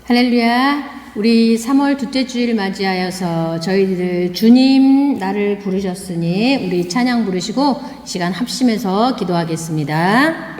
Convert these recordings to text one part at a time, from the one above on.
할렐루야. 우리 3월 둘째 주일 맞이하여서 저희들 주님 나를 부르셨으니 우리 찬양 부르시고 시간 합심해서 기도하겠습니다.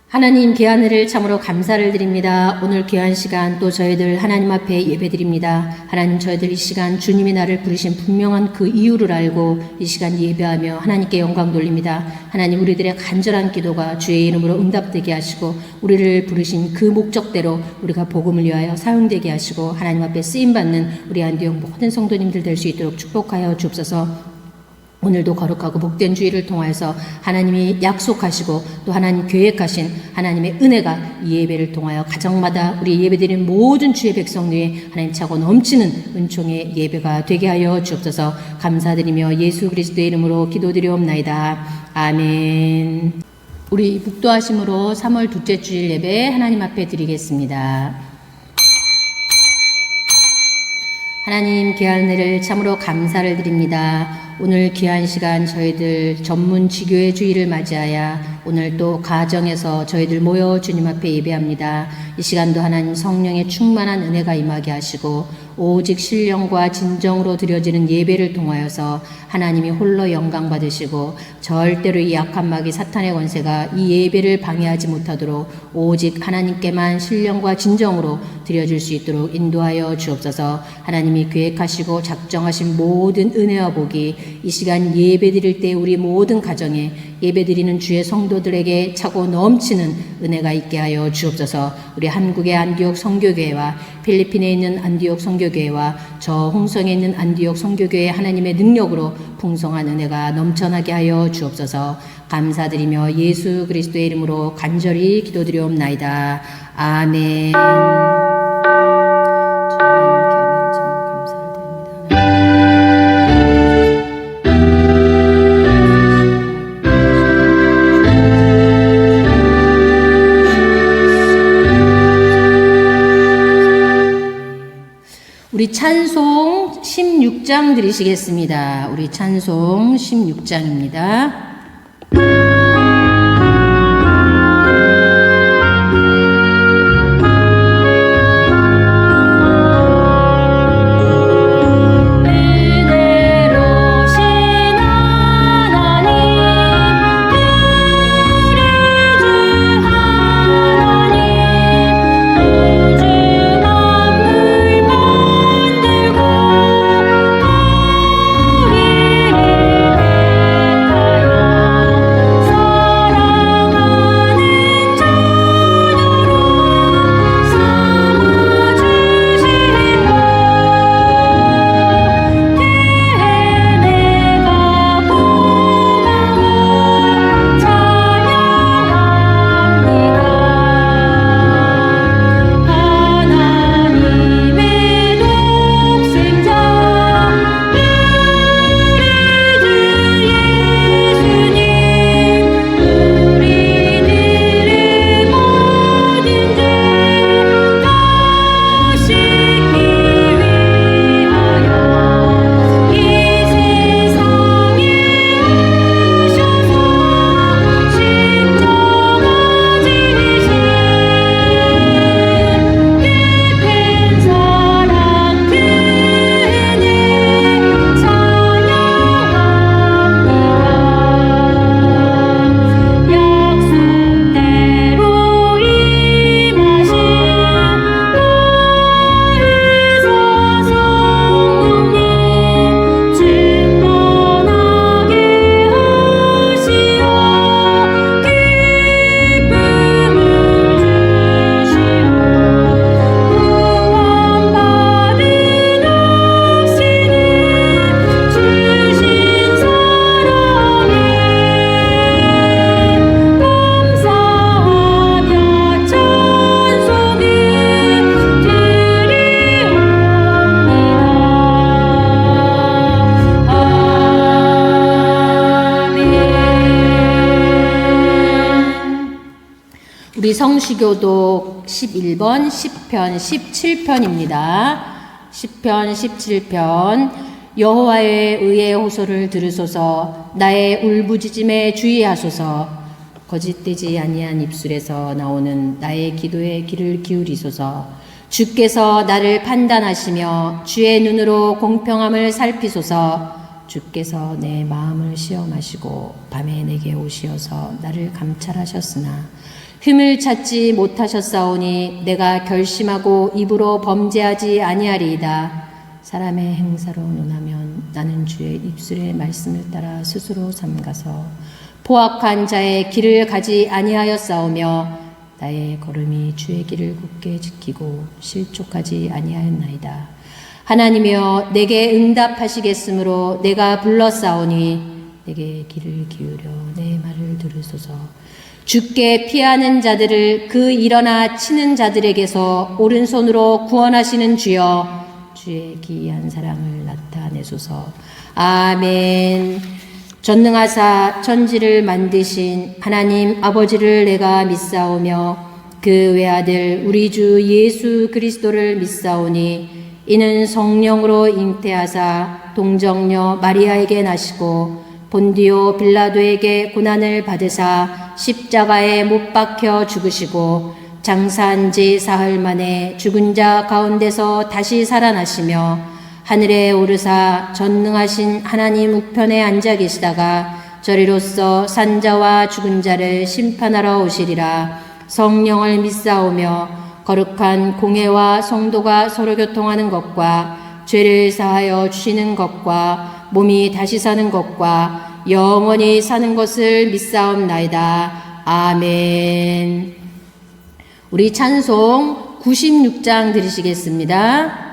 하나님 귀한 은혜를 참으로 감사를 드립니다. 오늘 귀한 시간 또 저희들 하나님 앞에 예배드립니다. 하나님 저희들 이 시간 주님이 나를 부르신 분명한 그 이유를 알고 이 시간 예배하며 하나님께 영광 돌립니다. 하나님 우리들의 간절한 기도가 주의 이름으로 응답되게 하시고 우리를 부르신 그 목적대로 우리가 복음을 위하여 사용되게 하시고 하나님 앞에 쓰임받는 우리 안디옥 모든 성도님들 될 수 있도록 축복하여 주옵소서. 오늘도 거룩하고 복된 주일을 통하여서 하나님이 약속하시고 또 하나님 계획하신 하나님의 은혜가 이 예배를 통하여 가정마다 우리 예배드리는 모든 주의 백성들이 하나님 차고 넘치는 은총의 예배가 되게 하여 주옵소서. 감사드리며 예수 그리스도의 이름으로 기도드리옵나이다. 아멘. 우리 북도하심으로 3월 둘째 주일 예배 하나님 앞에 드리겠습니다. 하나님 귀한 은혜를 참으로 감사를 드립니다. 오늘 귀한 시간 저희들 전문 지교의 주일을 맞이하여 오늘 또 가정에서 저희들 모여 주님 앞에 예배합니다. 이 시간도 하나님 성령의 충만한 은혜가 임하게 하시고 오직 신령과 진정으로 드려지는 예배를 통하여서 하나님이 홀로 영광 받으시고 절대로 이 악한 마귀 사탄의 권세가 이 예배를 방해하지 못하도록 오직 하나님께만 신령과 진정으로 드려질 수 있도록 인도하여 주옵소서. 하나님이 계획하시고 작정하신 모든 은혜와 복이 이 시간 예배 드릴 때 우리 모든 가정에 예배 드리는 주의 성도들에게 차고 넘치는 은혜가 있게 하여 주옵소서. 우리 한국의 안디옥 선교교회와 필리핀에 있는 안디옥 선교교회와 저 홍성에 있는 안디옥 선교교회의 하나님의 능력으로 풍성한 은혜가 넘쳐나게 하여 주옵소서. 감사드리며 예수 그리스도의 이름으로 간절히 기도드리옵나이다. 아멘. 우리 찬송 16장 드리시겠습니다. 우리 찬송 16장입니다. 우리 성시교독 11번 10편 17편입니다. 10편 17편 여호와의 의의 호소를 들으소서. 나의 울부짖음에 주의하소서. 거짓되지 아니한 입술에서 나오는 나의 기도에 귀를 기울이소서. 주께서 나를 판단하시며 주의 눈으로 공평함을 살피소서. 주께서 내 마음을 시험하시고 밤에 내게 오시어서 나를 감찰하셨으나 흠을 찾지 못하셨사오니 내가 결심하고 입으로 범죄하지 아니하리이다. 사람의 행사로 논하면 나는 주의 입술의 말씀을 따라 스스로 삼가서 포악한 자의 길을 가지 아니하였사오며 나의 걸음이 주의 길을 굳게 지키고 실족하지 아니하였나이다. 하나님이여 내게 응답하시겠으므로 내가 불렀사오니 내게 귀를 기울여 내 말을 들으소서. 주께 피하는 자들을 그 일어나 치는 자들에게서 오른손으로 구원하시는 주여, 주의 기이한 사랑을 나타내소서. 아멘. 전능하사 천지를 만드신 하나님 아버지를 내가 믿사오며 그 외아들 우리 주 예수 그리스도를 믿사오니 이는 성령으로 잉태하사 동정녀 마리아에게 나시고 본디오 빌라도에게 고난을 받으사 십자가에 못 박혀 죽으시고 장사한 지 사흘 만에 죽은 자 가운데서 다시 살아나시며 하늘에 오르사 전능하신 하나님 우편에 앉아 계시다가 저리로서 산자와 죽은 자를 심판하러 오시리라. 성령을 믿사오며 거룩한 공회와 성도가 서로 교통하는 것과 죄를 사하여 주시는 것과 몸이 다시 사는 것과 영원히 사는 것을 믿사옵나이다. 아멘. 우리 찬송 96장 들으시겠습니다.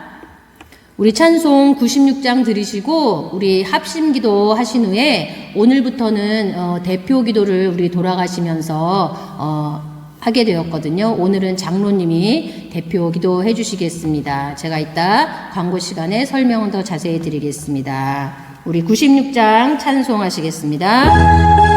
우리 찬송 96장 들으시고 우리 합심기도 하신 후에 오늘부터는 대표 기도를 우리 돌아가시면서 하게 되었거든요. 오늘은 장로님이 대표 기도해 주시겠습니다. 제가 이따 광고 시간에 설명은 더 자세히 드리겠습니다. 우리 96장 찬송하시겠습니다.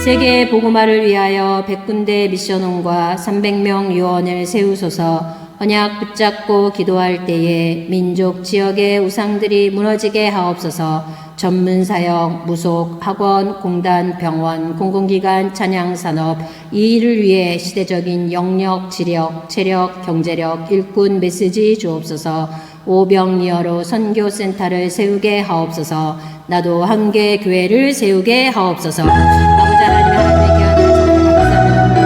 세계 복음화를 위하여 100군데 미션원과 300명 요원을 세우소서. 언약 붙잡고 기도할 때에 민족 지역의 우상들이 무너지게 하옵소서. 전문 사역, 무속, 학원, 공단, 병원, 공공기관, 찬양산업 이 일을 위해 시대적인 영역, 지력, 체력, 경제력, 일꾼 메시지 주옵소서. 오병이어로 선교센터를 세우게 하옵소서. 나도 한계 교회를 세우게 하옵소서. 아버지 하나님, 하나님의 귀한 은혜를 감사합니다.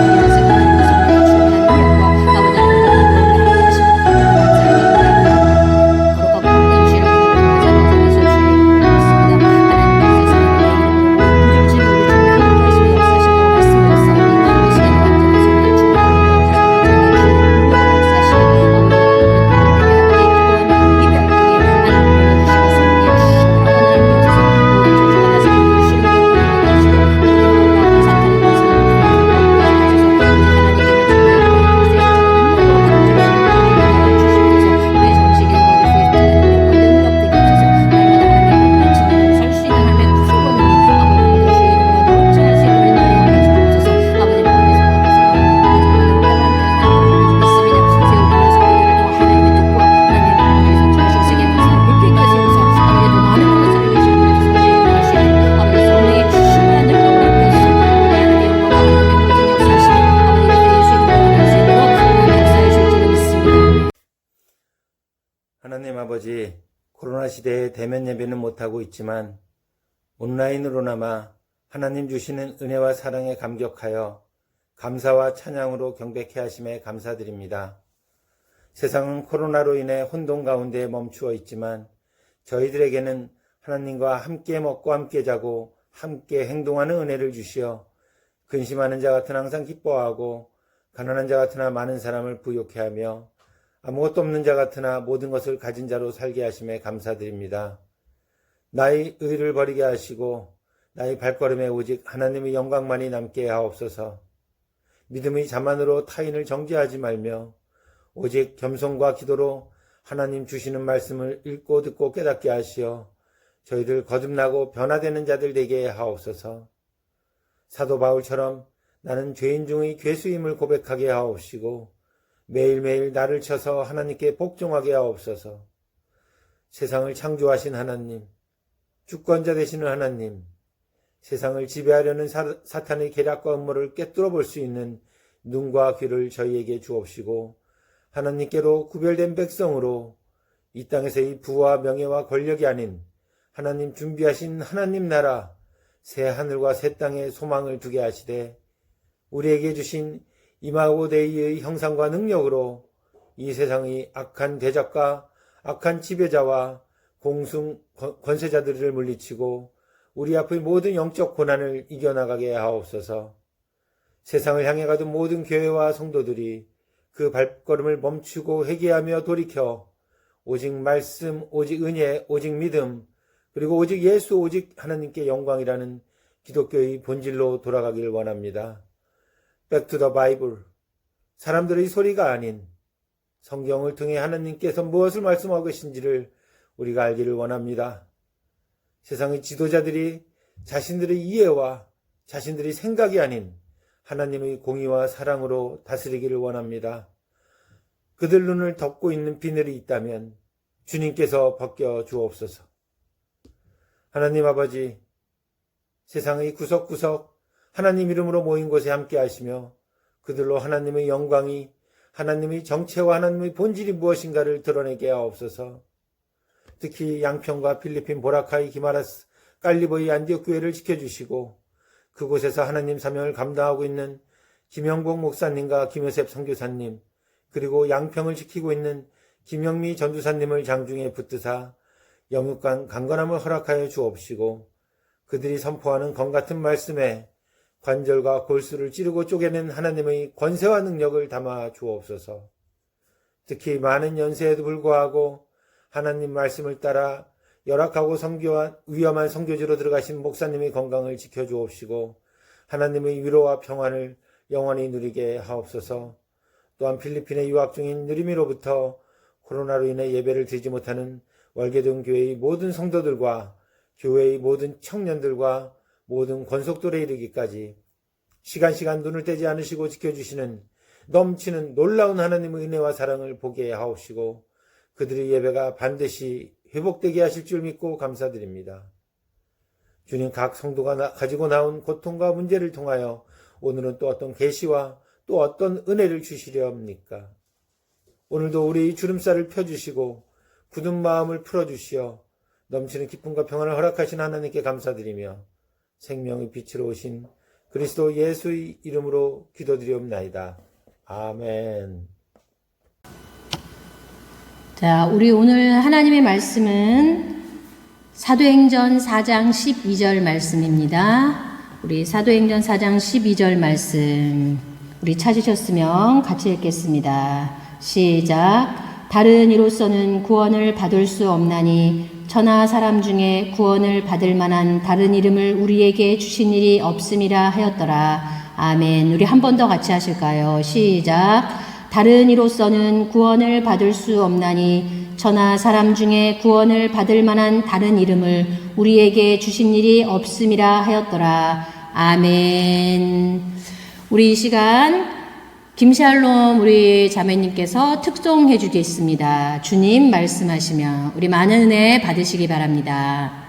아버지, 코로나 시대에 대면 예배는 못하고 있지만 온라인으로나마 하나님 주시는 은혜와 사랑에 감격하여 감사와 찬양으로 경배케 하심에 감사드립니다. 세상은 코로나로 인해 혼돈 가운데 멈추어 있지만 저희들에게는 하나님과 함께 먹고 함께 자고 함께 행동하는 은혜를 주시어 근심하는 자 같으나 항상 기뻐하고 가난한 자 같으나 많은 사람을 부욕해 하며 아무것도 없는 자 같으나 모든 것을 가진 자로 살게 하심에 감사드립니다. 나의 의를 버리게 하시고 나의 발걸음에 오직 하나님의 영광만이 남게 하옵소서. 믿음의 자만으로 타인을 정죄하지 말며 오직 겸손과 기도로 하나님 주시는 말씀을 읽고 듣고 깨닫게 하시어 저희들 거듭나고 변화되는 자들 되게 하옵소서. 사도 바울처럼 나는 죄인 중의 괴수임을 고백하게 하옵시고 매일매일 나를 쳐서 하나님께 복종하게 하옵소서. 세상을 창조하신 하나님, 주권자 되시는 하나님, 세상을 지배하려는 사탄의 계략과 음모를 꿰뚫어 볼 수 있는 눈과 귀를 저희에게 주옵시고 하나님께로 구별된 백성으로 이 땅에서의 부와 명예와 권력이 아닌 하나님 준비하신 하나님 나라 새 하늘과 새 땅에 소망을 두게 하시되 우리에게 주신 이마고 데이의 형상과 능력으로 이 세상의 악한 대적과 악한 지배자와 공승 권세자들을 물리치고 우리 앞의 모든 영적 고난을 이겨나가게 하옵소서. 세상을 향해 가던 모든 교회와 성도들이 그 발걸음을 멈추고 회개하며 돌이켜 오직 말씀, 오직 은혜, 오직 믿음, 그리고 오직 예수, 오직 하나님께 영광이라는 기독교의 본질로 돌아가길 원합니다. Back to the Bible. 사람들의 소리가 아닌 성경을 통해 하나님께서 무엇을 말씀하고 계신지를 우리가 알기를 원합니다. 세상의 지도자들이 자신들의 이해와 자신들의 생각이 아닌 하나님의 공의와 사랑으로 다스리기를 원합니다. 그들 눈을 덮고 있는 비늘이 있다면 주님께서 벗겨 주옵소서. 하나님 아버지, 세상의 구석구석 하나님 이름으로 모인 곳에 함께 하시며 그들로 하나님의 영광이, 하나님의 정체와 하나님의 본질이 무엇인가를 드러내게 하옵소서. 특히 양평과 필리핀, 보라카이, 기마라스, 깔리보의 안디옥 교회를 지켜주시고 그곳에서 하나님 사명을 감당하고 있는 김영복 목사님과 김효셉 선교사님, 그리고 양평을 지키고 있는 김영미 전두사님을 장중에 붙드사 영육간 강건함을 허락하여 주옵시고 그들이 선포하는 검같은 말씀에 관절과 골수를 찌르고 쪼개는 하나님의 권세와 능력을 담아 주옵소서. 특히 많은 연세에도 불구하고 하나님 말씀을 따라 열악하고 위험한 선교지로 들어가신 목사님의 건강을 지켜주옵시고 하나님의 위로와 평안을 영원히 누리게 하옵소서. 또한 필리핀에 유학 중인 느리미로부터 코로나로 인해 예배를 드리지 못하는 월계동 교회의 모든 성도들과 교회의 모든 청년들과 모든 권속들에 이르기까지 시간 눈을 떼지 않으시고 지켜주시는 넘치는 놀라운 하나님의 은혜와 사랑을 보게 하옵시고 그들의 예배가 반드시 회복되게 하실 줄 믿고 감사드립니다. 주님, 각 성도가 가지고 나온 고통과 문제를 통하여 오늘은 또 어떤 계시와 또 어떤 은혜를 주시려 합니까? 오늘도 우리의 주름살을 펴주시고 굳은 마음을 풀어주시어 넘치는 기쁨과 평안을 허락하신 하나님께 감사드리며 생명의 빛으로 오신 그리스도 예수의 이름으로 기도드리옵나이다. 아멘. 자, 우리 오늘 하나님의 말씀은 사도행전 4장 12절 말씀입니다. 우리 사도행전 4장 12절 말씀 우리 찾으셨으면 같이 읽겠습니다. 시작. 다른 이로서는 구원을 받을 수 없나니 천하 사람 중에 구원을 받을 만한 다른 이름을 우리에게 주신 일이 없음이라 하였더라. 아멘. 우리 한 번 더 같이 하실까요? 시작. 다른 이로서는 구원을 받을 수 없나니 천하 사람 중에 구원을 받을 만한 다른 이름을 우리에게 주신 일이 없음이라 하였더라. 아멘. 우리 이 시간 김샬롬 우리 자매님께서 특송해 주겠습니다. 주님 말씀하시며 우리 많은 은혜 받으시기 바랍니다.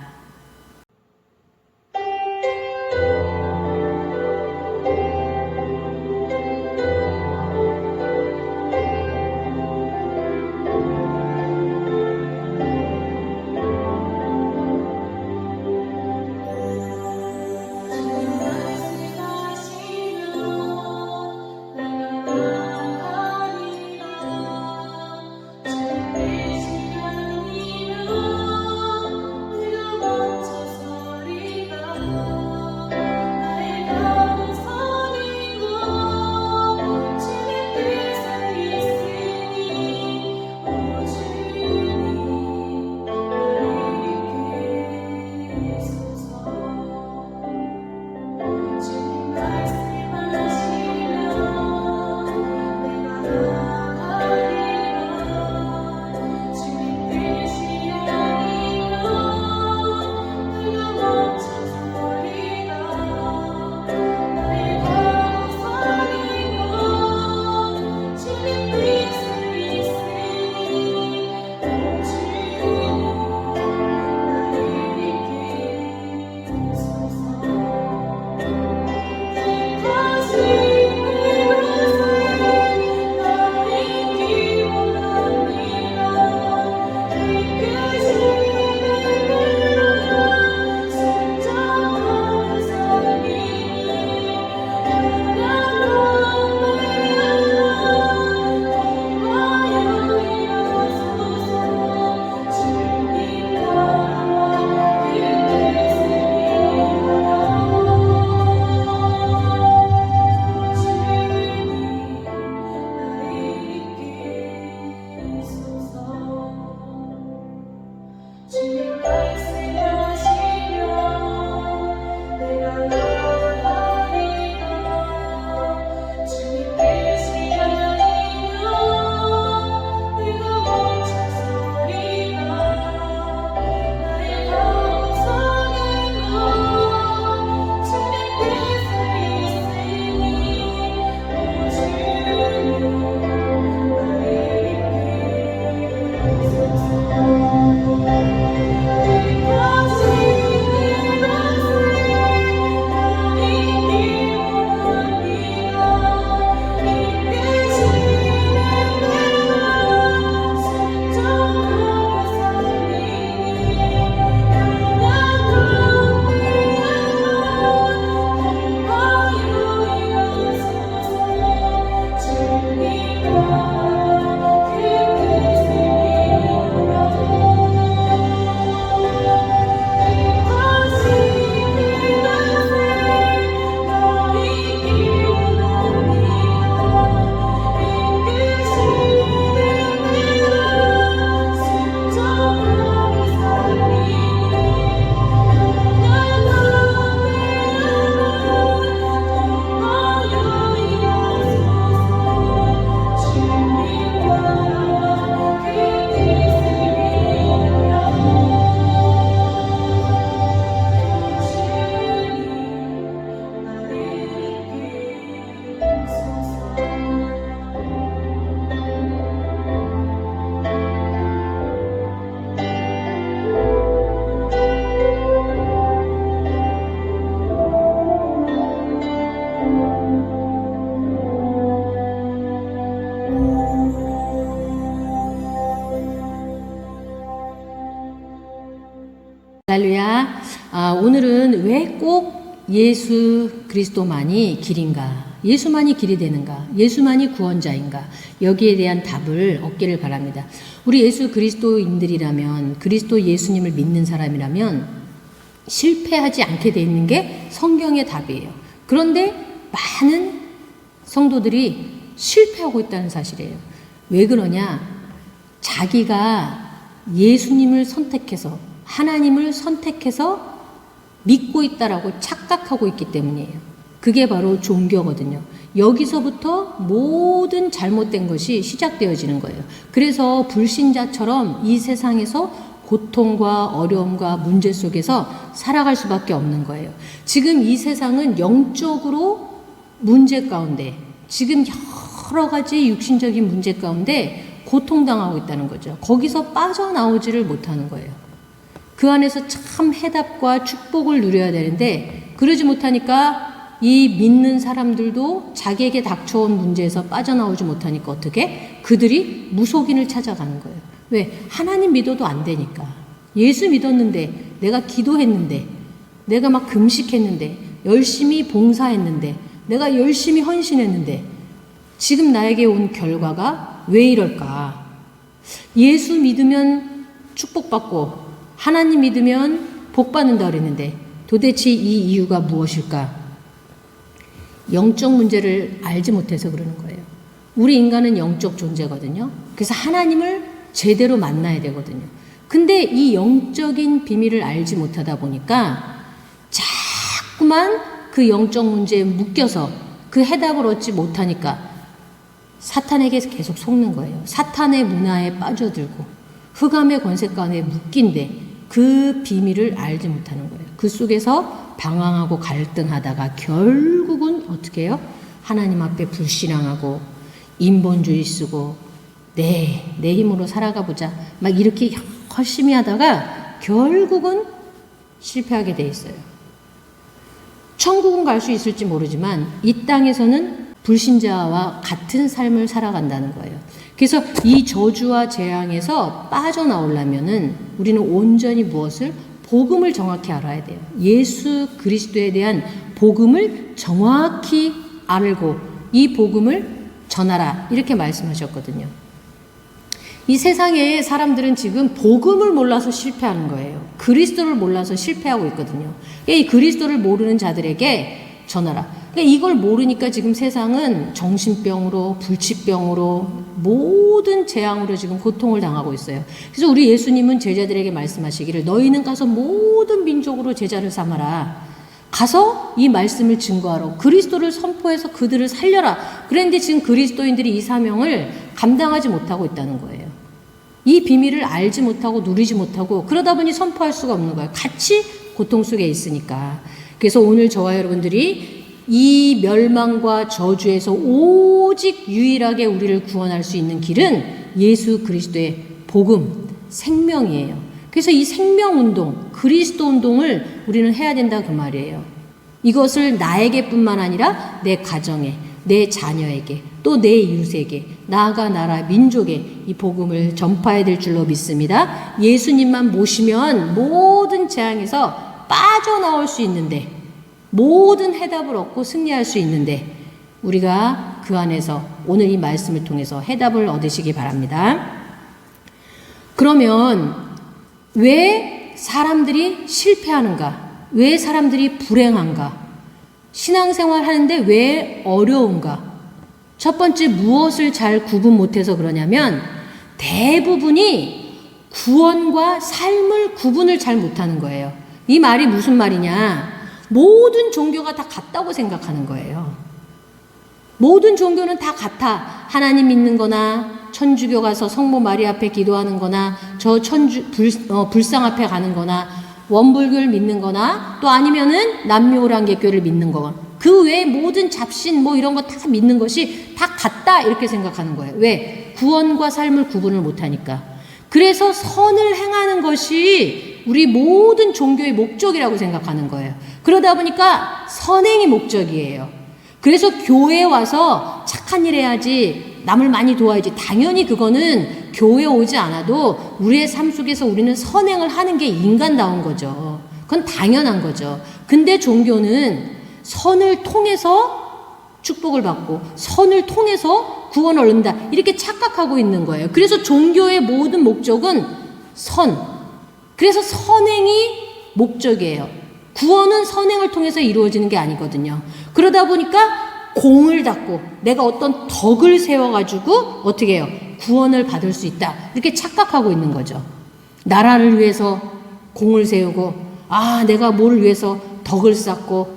할렐루야. 오늘은 왜 꼭 예수 그리스도만이 길인가? 예수만이 길이 되는가? 예수만이 구원자인가? 여기에 대한 답을 얻기를 바랍니다. 우리 예수 그리스도인들이라면, 그리스도 예수님을 믿는 사람이라면 실패하지 않게 돼 있는 게 성경의 답이에요. 그런데 많은 성도들이 실패하고 있다는 사실이에요. 왜 그러냐? 자기가 예수님을 선택해서, 하나님을 선택해서 믿고 있다라고 착각하고 있기 때문이에요. 그게 바로 종교거든요. 여기서부터 모든 잘못된 것이 시작되어지는 거예요. 그래서 불신자처럼 이 세상에서 고통과 어려움과 문제 속에서 살아갈 수밖에 없는 거예요. 지금 이 세상은 영적으로 문제 가운데, 지금 여러 가지 육신적인 문제 가운데 고통당하고 있다는 거죠. 거기서 빠져나오지를 못하는 거예요. 그 안에서 참 해답과 축복을 누려야 되는데 그러지 못하니까 이 믿는 사람들도 자기에게 닥쳐온 문제에서 빠져나오지 못하니까 어떻게? 그들이 무속인을 찾아가는 거예요. 왜? 하나님 믿어도 안 되니까. 예수 믿었는데, 내가 기도했는데, 내가 막 금식했는데, 열심히 봉사했는데, 내가 열심히 헌신했는데 지금 나에게 온 결과가 왜 이럴까? 예수 믿으면 축복받고 하나님 믿으면 복받는다 그랬는데 도대체 이 이유가 무엇일까? 영적 문제를 알지 못해서 그러는 거예요. 우리 인간은 영적 존재거든요. 그래서 하나님을 제대로 만나야 되거든요. 근데 이 영적인 비밀을 알지 못하다 보니까 자꾸만 그 영적 문제에 묶여서 그 해답을 얻지 못하니까 사탄에게 계속 속는 거예요. 사탄의 문화에 빠져들고 흑암의 권세관에 묶인데 그 비밀을 알지 못하는 거예요. 그 속에서 방황하고 갈등하다가 결국은 어떻게 해요? 하나님 앞에 불신앙하고 인본주의 쓰고 내 힘으로 살아가 보자 막 이렇게 열심히 하다가 결국은 실패하게 돼 있어요. 천국은 갈 수 있을지 모르지만 이 땅에서는 불신자와 같은 삶을 살아간다는 거예요. 그래서 이 저주와 재앙에서 빠져나오려면은 우리는 온전히 무엇을? 복음을 정확히 알아야 돼요. 예수 그리스도에 대한 복음을 정확히 알고 이 복음을 전하라 이렇게 말씀하셨거든요. 이 세상에 사람들은 지금 복음을 몰라서 실패하는 거예요. 그리스도를 몰라서 실패하고 있거든요. 이 그리스도를 모르는 자들에게 전하라. 이걸 모르니까 지금 세상은 정신병으로, 불치병으로, 모든 재앙으로 지금 고통을 당하고 있어요. 그래서 우리 예수님은 제자들에게 말씀하시기를 너희는 가서 모든 민족으로 제자를 삼아라. 가서 이 말씀을 증거하러 그리스도를 선포해서 그들을 살려라. 그런데 지금 그리스도인들이 이 사명을 감당하지 못하고 있다는 거예요. 이 비밀을 알지 못하고 누리지 못하고 그러다 보니 선포할 수가 없는 거예요. 같이 고통 속에 있으니까. 그래서 오늘 저와 여러분들이 이 멸망과 저주에서 오직 유일하게 우리를 구원할 수 있는 길은 예수 그리스도의 복음, 생명이에요. 그래서 이 생명운동, 그리스도 운동을 우리는 해야 된다 그 말이에요. 이것을 나에게뿐만 아니라 내 가정에, 내 자녀에게, 또 내 이웃에게, 나아가 나라 민족에 이 복음을 전파해야 될 줄로 믿습니다. 예수님만 모시면 모든 재앙에서 빠져나올 수 있는데 모든 해답을 얻고 승리할 수 있는데 우리가 그 안에서 오늘 이 말씀을 통해서 해답을 얻으시기 바랍니다. 그러면 왜 사람들이 실패하는가? 왜 사람들이 불행한가? 신앙생활 하는데 왜 어려운가? 첫 번째 무엇을 잘 구분 못해서 그러냐면 대부분이 구원과 삶을 구분을 잘 못하는 거예요. 이 말이 무슨 말이냐? 모든 종교가 다 같다고 생각하는 거예요. 모든 종교는 다 같아. 하나님 믿는 거나 천주교 가서 성모 마리아 앞에 기도하는 거나 저 불상 앞에 가는 거나 원불교를 믿는 거나 또 아니면은 남묘오랑개교를 믿는 거. 그 외에 모든 잡신 뭐 이런 거 다 믿는 것이 다 같다 이렇게 생각하는 거예요. 왜? 구원과 삶을 구분을 못하니까. 그래서 선을 행하는 것이 우리 모든 종교의 목적이라고 생각하는 거예요. 그러다 보니까 선행이 목적이에요. 그래서 교회에 와서 착한 일 해야지, 남을 많이 도와야지. 당연히 그거는 교회 오지 않아도 우리의 삶 속에서 우리는 선행을 하는 게 인간다운 거죠. 그건 당연한 거죠. 근데 종교는 선을 통해서 축복을 받고 선을 통해서 구원을 얻는다, 이렇게 착각하고 있는 거예요. 그래서 종교의 모든 목적은 선, 그래서 선행이 목적이에요. 구원은 선행을 통해서 이루어지는 게 아니거든요. 그러다 보니까 공을 닦고 내가 어떤 덕을 세워가지고 어떻게 해요? 구원을 받을 수 있다, 이렇게 착각하고 있는 거죠. 나라를 위해서 공을 세우고, 내가 뭐를 위해서 덕을 쌓고,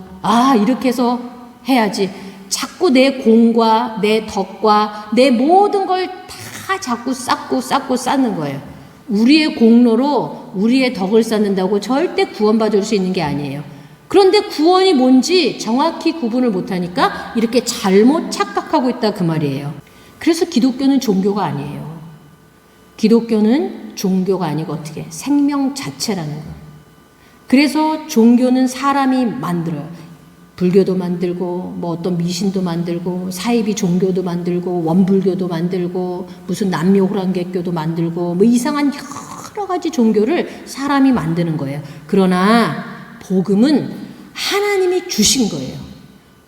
이렇게 해서 해야지. 자꾸 내 공과 내 덕과 내 모든 걸 다 자꾸 쌓고 쌓는 거예요. 우리의 공로로 우리의 덕을 쌓는다고 절대 구원받을 수 있는 게 아니에요. 그런데 구원이 뭔지 정확히 구분을 못하니까 이렇게 잘못 착각하고 있다, 그 말이에요. 그래서 기독교는 종교가 아니에요. 기독교는 종교가 아니고 어떻게 생명 자체라는 거예요. 그래서 종교는 사람이 만들어요. 불교도 만들고 뭐 어떤 미신도 만들고 사이비 종교도 만들고 원불교도 만들고 무슨 남묘호랑객교도 만들고 뭐 이상한 여러 가지 종교를 사람이 만드는 거예요. 그러나 복음은 하나님이 주신 거예요.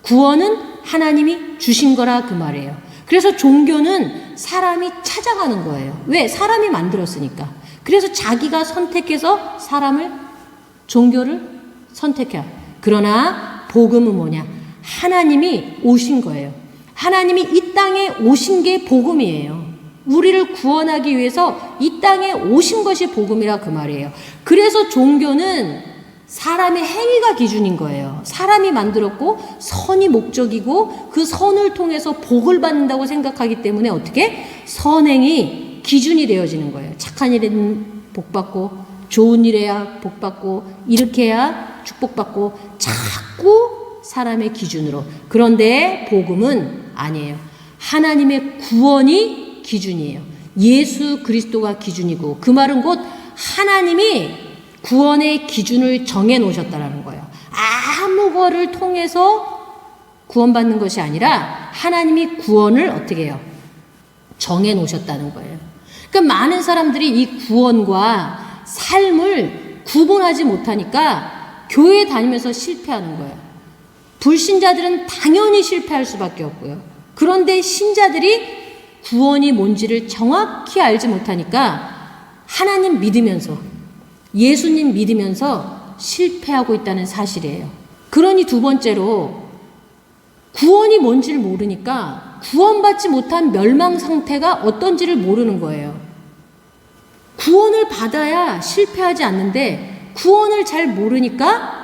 구원은 하나님이 주신 거라, 그 말이에요. 그래서 종교는 사람이 찾아가는 거예요. 왜? 사람이 만들었으니까. 그래서 자기가 선택해서 종교를 선택해요. 그러나 복음은 뭐냐? 하나님이 오신 거예요. 하나님이 이 땅에 오신 게 복음이에요. 우리를 구원하기 위해서 이 땅에 오신 것이 복음이라, 그 말이에요. 그래서 종교는 사람의 행위가 기준인 거예요. 사람이 만들었고 선이 목적이고 그 선을 통해서 복을 받는다고 생각하기 때문에 어떻게? 선행이 기준이 되어지는 거예요. 착한 일에는 복 받고 좋은 일해야 복 받고 이렇게 해야 축복받고, 자꾸 사람의 기준으로. 그런데 복음은 아니에요. 하나님의 구원이 기준이에요. 예수 그리스도가 기준이고, 그 말은 곧 하나님이 구원의 기준을 정해 놓으셨다라는 거예요. 아무 거를 통해서 구원받는 것이 아니라 하나님이 구원을 어떻게 해요? 정해 놓으셨다는 거예요. 그러니까 많은 사람들이 이 구원과 삶을 구분하지 못하니까 교회 다니면서 실패하는 거예요. 불신자들은 당연히 실패할 수밖에 없고요. 그런데 신자들이 구원이 뭔지를 정확히 알지 못하니까 하나님 믿으면서, 예수님 믿으면서 실패하고 있다는 사실이에요. 그러니 두 번째로, 구원이 뭔지를 모르니까 구원받지 못한 멸망 상태가 어떤지를 모르는 거예요. 구원을 받아야 실패하지 않는데 구원을 잘 모르니까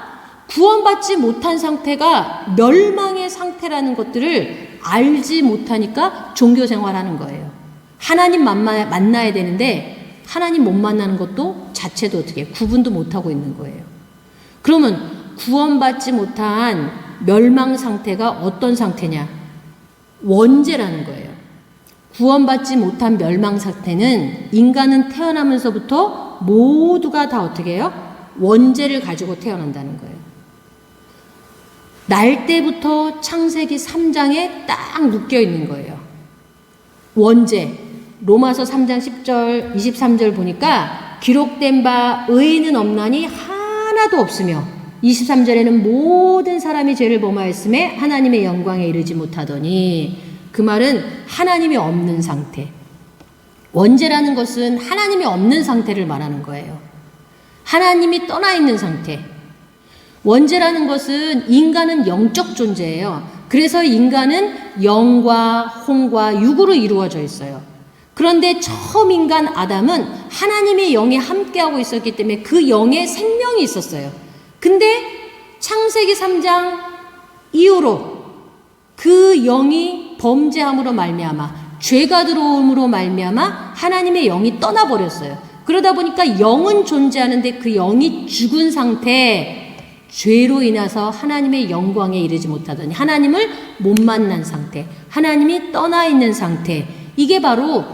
구원받지 못한 상태가 멸망의 상태라는 것들을 알지 못하니까 종교 생활하는 거예요. 하나님 만나야 되는데 하나님 못 만나는 것도 자체도 어떻게 구분도 못하고 있는 거예요. 그러면 구원받지 못한 멸망 상태가 어떤 상태냐? 원죄라는 거예요. 구원받지 못한 멸망 상태는 인간은 태어나면서부터 모두가 다 어떻게 해요? 원죄를 가지고 태어난다는 거예요. 날 때부터 창세기 3장에 딱 묶여 있는 거예요. 원죄. 로마서 3장 10절, 23절 보니까 기록된 바 의인은 없나니 하나도 없으며 23절에는 모든 사람이 죄를 범하였음에 하나님의 영광에 이르지 못하더니, 그 말은 하나님이 없는 상태. 원죄라는 것은 하나님이 없는 상태를 말하는 거예요. 하나님이 떠나 있는 상태. 원죄라는 것은 인간은 영적 존재예요. 그래서 인간은 영과 혼과 육으로 이루어져 있어요. 그런데 처음 인간 아담은 하나님의 영이 함께하고 있었기 때문에 그 영에 생명이 있었어요. 근데 창세기 3장 이후로 그 영이 범죄함으로 말미암아, 죄가 들어옴으로 말미암아 하나님의 영이 떠나버렸어요. 그러다 보니까 영은 존재하는데 그 영이 죽은 상태, 죄로 인해서 하나님의 영광에 이르지 못하더니 하나님을 못 만난 상태, 하나님이 떠나 있는 상태, 이게 바로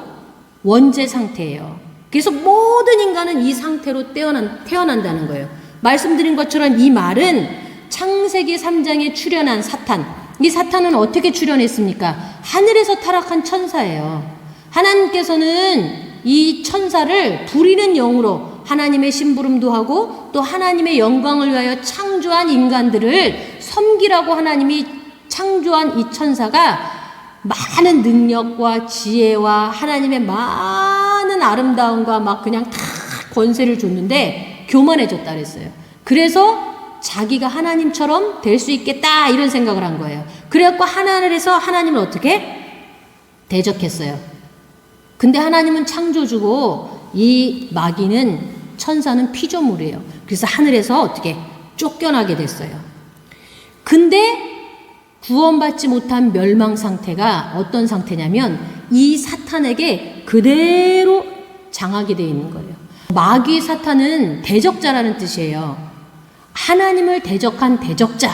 원죄 상태예요. 그래서 모든 인간은 이 상태로 태어난다는 거예요. 말씀드린 것처럼 이 말은 창세기 3장에 출현한 사탄, 이 사탄은 어떻게 출현했습니까? 하늘에서 타락한 천사예요. 하나님께서는 이 천사를 부리는 영으로 하나님의 심부름도 하고 또 하나님의 영광을 위하여 창조한 인간들을 섬기라고 하나님이 창조한 이 천사가 많은 능력과 지혜와 하나님의 많은 아름다움과 막 그냥 다 권세를 줬는데 교만해졌다 그랬어요. 그래서 자기가 하나님처럼 될 수 있겠다 이런 생각을 한 거예요. 그래갖고 하늘에서 하나님을 어떻게 대적했어요. 근데 하나님은 창조주고 이 마귀는 천사는 피조물이에요. 그래서 하늘에서 어떻게 쫓겨나게 됐어요. 근데 구원받지 못한 멸망 상태가 어떤 상태냐면 이 사탄에게 그대로 장하게 되어 있는 거예요. 마귀 사탄은 대적자라는 뜻이에요. 하나님을 대적한 대적자.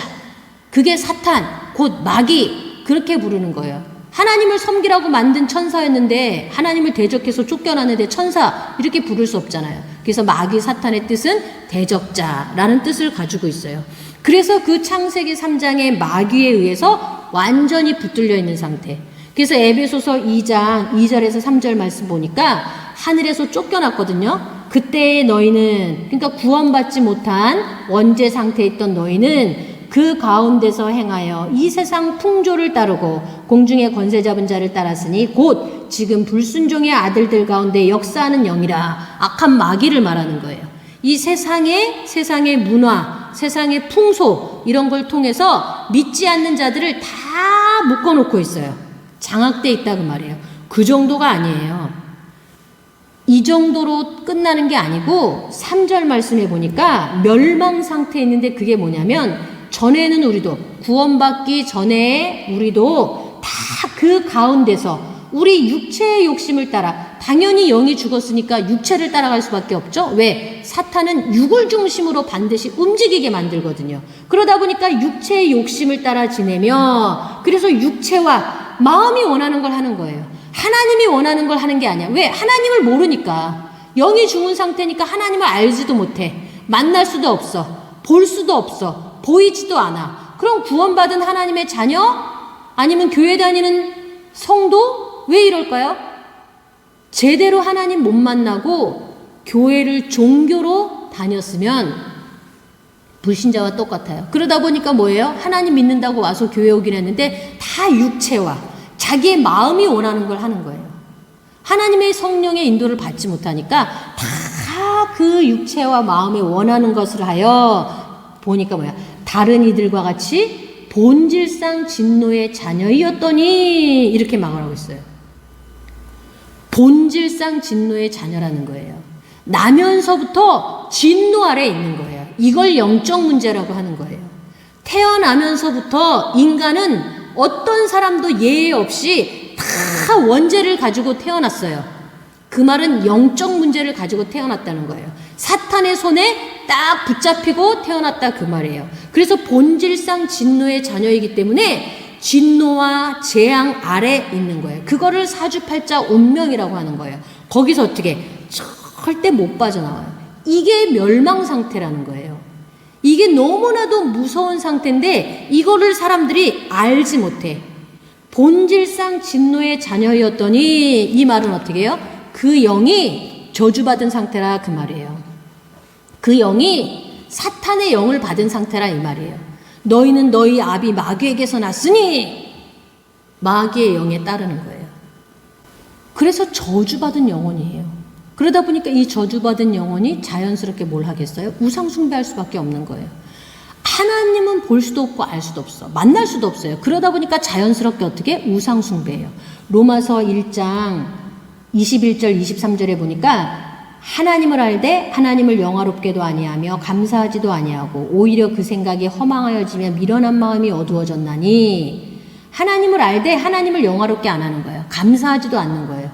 그게 사탄, 곧 마귀 그렇게 부르는 거예요. 하나님을 섬기라고 만든 천사였는데 하나님을 대적해서 쫓겨났는데 천사 이렇게 부를 수 없잖아요. 그래서 마귀 사탄의 뜻은 대적자라는 뜻을 가지고 있어요. 그래서 그 창세기 3장의 마귀에 의해서 완전히 붙들려 있는 상태. 그래서 에베소서 2장 2절에서 3절 말씀 보니까 하늘에서 쫓겨났거든요. 그때 너희는, 그러니까 구원받지 못한 원죄 상태에 있던 너희는 그 가운데서 행하여 이 세상 풍조를 따르고 공중의 권세 잡은 자를 따랐으니 곧 지금 불순종의 아들들 가운데 역사하는 영이라. 악한 마귀를 말하는 거예요. 이 세상의 문화, 세상의 풍소 이런 걸 통해서 믿지 않는 자들을 다 묶어놓고 있어요. 장악돼 있다 그 말이에요. 그 정도가 아니에요. 이 정도로 끝나는 게 아니고 3절 말씀에 보니까 멸망 상태에 있는데 그게 뭐냐면 전에는 우리도 구원받기 전에 우리도 다 그 가운데서 우리 육체의 욕심을 따라 당연히 영이 죽었으니까 육체를 따라갈 수밖에 없죠. 왜? 사탄은 육을 중심으로 반드시 움직이게 만들거든요. 그러다 보니까 육체의 욕심을 따라 지내며 그래서 육체와 마음이 원하는 걸 하는 거예요. 하나님이 원하는 걸 하는 게 아니야. 왜? 하나님을 모르니까. 영이 죽은 상태니까 하나님을 알지도 못해. 만날 수도 없어. 볼 수도 없어. 보이지도 않아. 그럼 구원받은 하나님의 자녀? 아니면 교회 다니는 성도? 왜 이럴까요? 제대로 하나님 못 만나고 교회를 종교로 다녔으면 불신자와 똑같아요. 그러다 보니까 뭐예요? 하나님 믿는다고 와서 교회 오긴 했는데 다 육체와 자기의 마음이 원하는 걸 하는 거예요. 하나님의 성령의 인도를 받지 못하니까 다 그 육체와 마음이 원하는 것을 하여 보니까 뭐야? 다른 이들과 같이 본질상 진노의 자녀이었더니 이렇게 말을 하고 있어요. 본질상 진노의 자녀라는 거예요. 나면서부터 진노 아래에 있는 거예요. 이걸 영적 문제라고 하는 거예요. 태어나면서부터 인간은 어떤 사람도 예외 없이 다 원죄를 가지고 태어났어요. 그 말은 영적 문제를 가지고 태어났다는 거예요. 사탄의 손에 딱 붙잡히고 태어났다 그 말이에요. 그래서 본질상 진노의 자녀이기 때문에 진노와 재앙 아래 있는 거예요. 그거를 사주팔자 운명이라고 하는 거예요. 거기서 어떻게 절대 못 빠져나와요. 이게 멸망 상태라는 거예요. 이게 너무나도 무서운 상태인데 이거를 사람들이 알지 못해. 본질상 진노의 자녀였더니 이 말은 어떻게 해요? 그 영이 저주받은 상태라 그 말이에요. 그 영이 사탄의 영을 받은 상태라 이 말이에요. 너희는 너희 아비 마귀에게서 났으니 마귀의 영에 따르는 거예요. 그래서 저주받은 영혼이에요. 그러다 보니까 이 저주받은 영혼이 자연스럽게 뭘 하겠어요? 우상 숭배할 수밖에 없는 거예요. 하나님은 볼 수도 없고 알 수도 없어. 만날 수도 없어요. 그러다 보니까 자연스럽게 어떻게? 우상 숭배예요. 로마서 1장 21절 23절에 보니까 하나님을 알되 하나님을 영화롭게도 아니하며 감사하지도 아니하고 오히려 그 생각이 허망하여지며 미련한 마음이 어두워졌나니 하나님을 알되 하나님을 영화롭게 안 하는 거예요. 감사하지도 않는 거예요.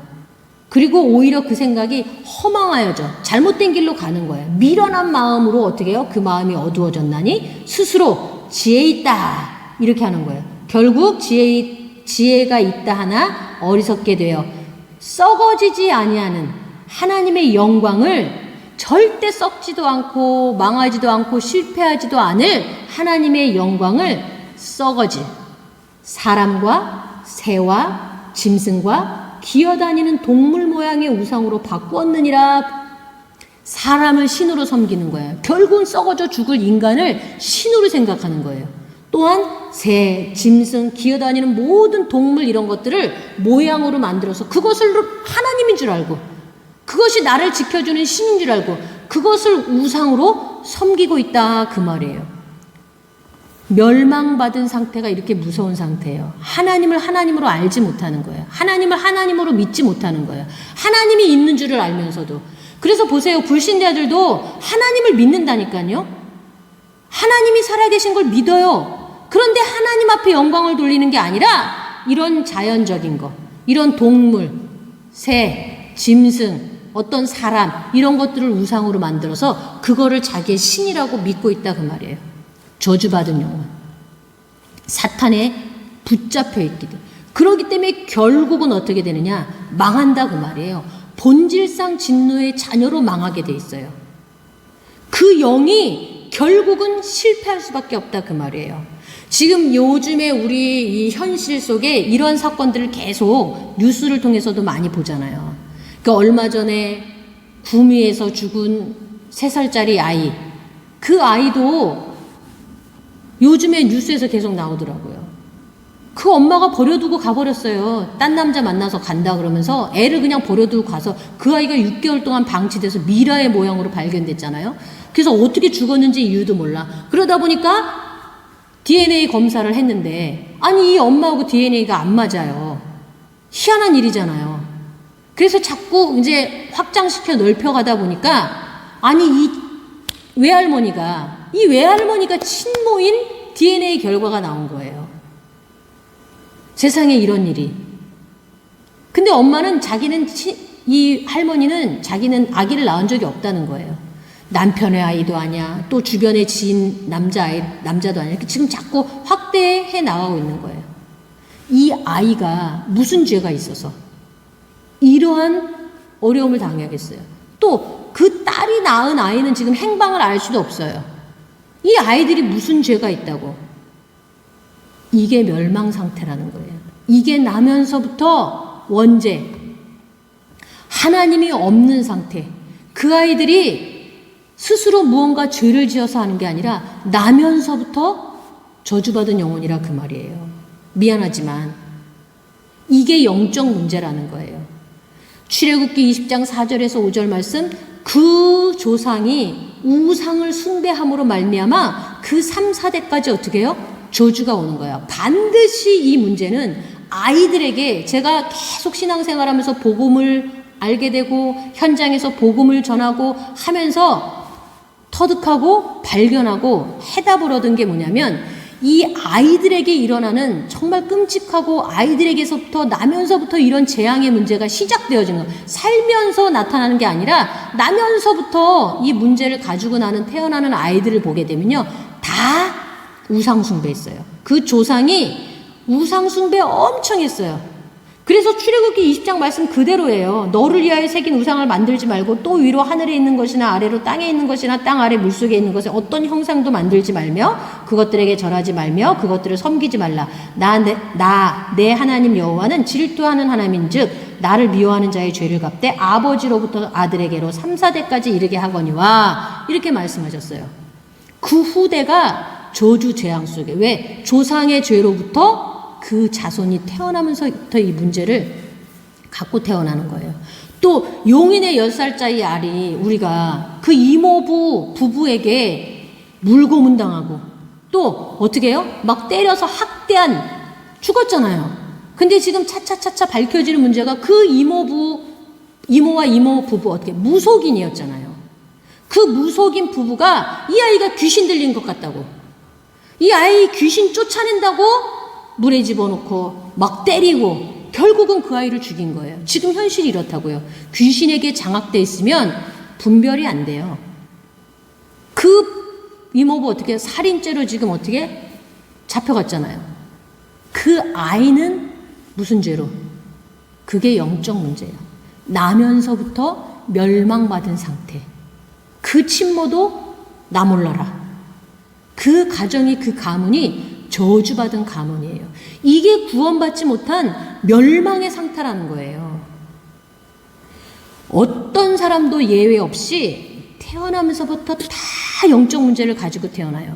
그리고 오히려 그 생각이 허망하여져 잘못된 길로 가는 거예요. 미련한 마음으로 어떻게 해요? 그 마음이 어두워졌나니 스스로 지혜 있다 이렇게 하는 거예요. 결국 지혜가 있다 하나 어리석게 되어 썩어지지 아니하는 하나님의 영광을 절대 썩지도 않고 망하지도 않고 실패하지도 않을 하나님의 영광을 썩어질 사람과 새와 짐승과 기어다니는 동물 모양의 우상으로 바꾸었느니라. 사람을 신으로 섬기는 거예요. 결국은 썩어져 죽을 인간을 신으로 생각하는 거예요. 또한 새, 짐승, 기어다니는 모든 동물 이런 것들을 모양으로 만들어서 그것을 하나님인 줄 알고 그것이 나를 지켜주는 신인 줄 알고 그것을 우상으로 섬기고 있다 그 말이에요. 멸망받은 상태가 이렇게 무서운 상태예요. 하나님을 하나님으로 알지 못하는 거예요. 하나님을 하나님으로 믿지 못하는 거예요. 하나님이 있는 줄을 알면서도. 그래서 보세요. 불신자들도 하나님을 믿는다니까요. 하나님이 살아계신 걸 믿어요. 그런데 하나님 앞에 영광을 돌리는 게 아니라 이런 자연적인 거, 이런 동물, 새, 짐승, 어떤 사람 이런 것들을 우상으로 만들어서 그거를 자기의 신이라고 믿고 있다 그 말이에요. 저주받은 영혼. 사탄에 붙잡혀 있기 때문에. 그렇기 때문에 결국은 어떻게 되느냐? 망한다 그 말이에요. 본질상 진노의 자녀로 망하게 돼 있어요. 그 영이 결국은 실패할 수밖에 없다 그 말이에요. 지금 요즘에 우리 이 현실 속에 이런 사건들을 계속 뉴스를 통해서도 많이 보잖아요. 그 얼마 전에 구미에서 죽은 3살짜리 아이, 그 아이도 요즘에 뉴스에서 계속 나오더라고요. 그 엄마가 버려두고 가버렸어요. 딴 남자 만나서 간다 그러면서 애를 그냥 버려두고 가서 그 아이가 6개월 동안 방치돼서 미라의 모양으로 발견됐잖아요. 그래서 어떻게 죽었는지 이유도 몰라. 그러다 보니까 DNA 검사를 했는데 아니 이 엄마하고 DNA가 안 맞아요. 희한한 일이잖아요. 그래서 자꾸 이제 확장시켜 넓혀가다 보니까 아니 이 외할머니가 친모인 DNA 결과가 나온 거예요. 세상에 이런 일이. 근데 엄마는 이 할머니는 자기는 아기를 낳은 적이 없다는 거예요. 남편의 아이도 아니야. 또 주변에 지인 남자도 아니야. 지금 자꾸 확대해 나가고 있는 거예요. 이 아이가 무슨 죄가 있어서 이러한 어려움을 당하겠어요. 또 그 딸이 낳은 아이는 지금 행방을 알 수도 없어요. 이 아이들이 무슨 죄가 있다고. 이게 멸망 상태라는 거예요. 이게 나면서부터 원죄, 하나님이 없는 상태. 그 아이들이 스스로 무언가 죄를 지어서 하는 게 아니라 나면서부터 저주받은 영혼이라 그 말이에요. 미안하지만 이게 영적 문제라는 거예요. 출애굽기 20장 4절에서 5절 말씀, 그 조상이 우상을 숭배함으로 말미암아 그 3, 4대까지 어떻게 해요? 저주가 오는 거예요. 반드시 이 문제는 아이들에게, 제가 계속 신앙생활하면서 복음을 알게 되고 현장에서 복음을 전하고 하면서 터득하고 발견하고 해답을 얻은 게 뭐냐면 이 아이들에게 일어나는 정말 끔찍하고 아이들에게서부터 나면서부터 이런 재앙의 문제가 시작되어지는 거예요. 살면서 나타나는 게 아니라 나면서부터 이 문제를 가지고 태어나는 아이들을 보게 되면요. 다 우상숭배했어요. 그 조상이 우상숭배 엄청 했어요. 그래서 출애굽기 20장 말씀 그대로예요. 너를 위하여 새긴 우상을 만들지 말고 또 위로 하늘에 있는 것이나 아래로 땅에 있는 것이나 땅 아래 물속에 있는 것에 어떤 형상도 만들지 말며 그것들에게 절하지 말며 그것들을 섬기지 말라. 내 하나님 여호와는 질투하는 하나님인즉 나를 미워하는 자의 죄를 갚되 아버지로부터 아들에게로 3, 4대까지 이르게 하거니와 이렇게 말씀하셨어요. 그 후대가 저주 재앙 속에, 왜? 조상의 죄로부터 그 자손이 태어나면서부터 이 문제를 갖고 태어나는 거예요. 또 용인의 10살짜리 알이 우리가 그 이모부 부부에게 물고문당하고 또 어떻게 해요? 막 때려서 학대한, 죽었잖아요. 근데 지금 차차차차 밝혀지는 문제가 그 이모와 이모 부부 어떻게 무속인이었잖아요. 그 무속인 부부가 이 아이가 귀신 들린 것 같다고, 이 아이 귀신 쫓아낸다고 물에 집어넣고 막 때리고 결국은 그 아이를 죽인 거예요. 지금 현실이 이렇다고요. 귀신에게 장악돼 있으면 분별이 안 돼요. 그 이모부 어떻게 살인죄로 지금 어떻게 잡혀갔잖아요. 그 아이는 무슨 죄로? 그게 영적 문제예요. 나면서부터 멸망받은 상태. 그 친모도 나 몰라라. 그 가정이, 그 가문이 저주받은 가문이에요. 이게 구원받지 못한 멸망의 상태라는 거예요. 어떤 사람도 예외 없이 태어나면서부터 다 영적 문제를 가지고 태어나요.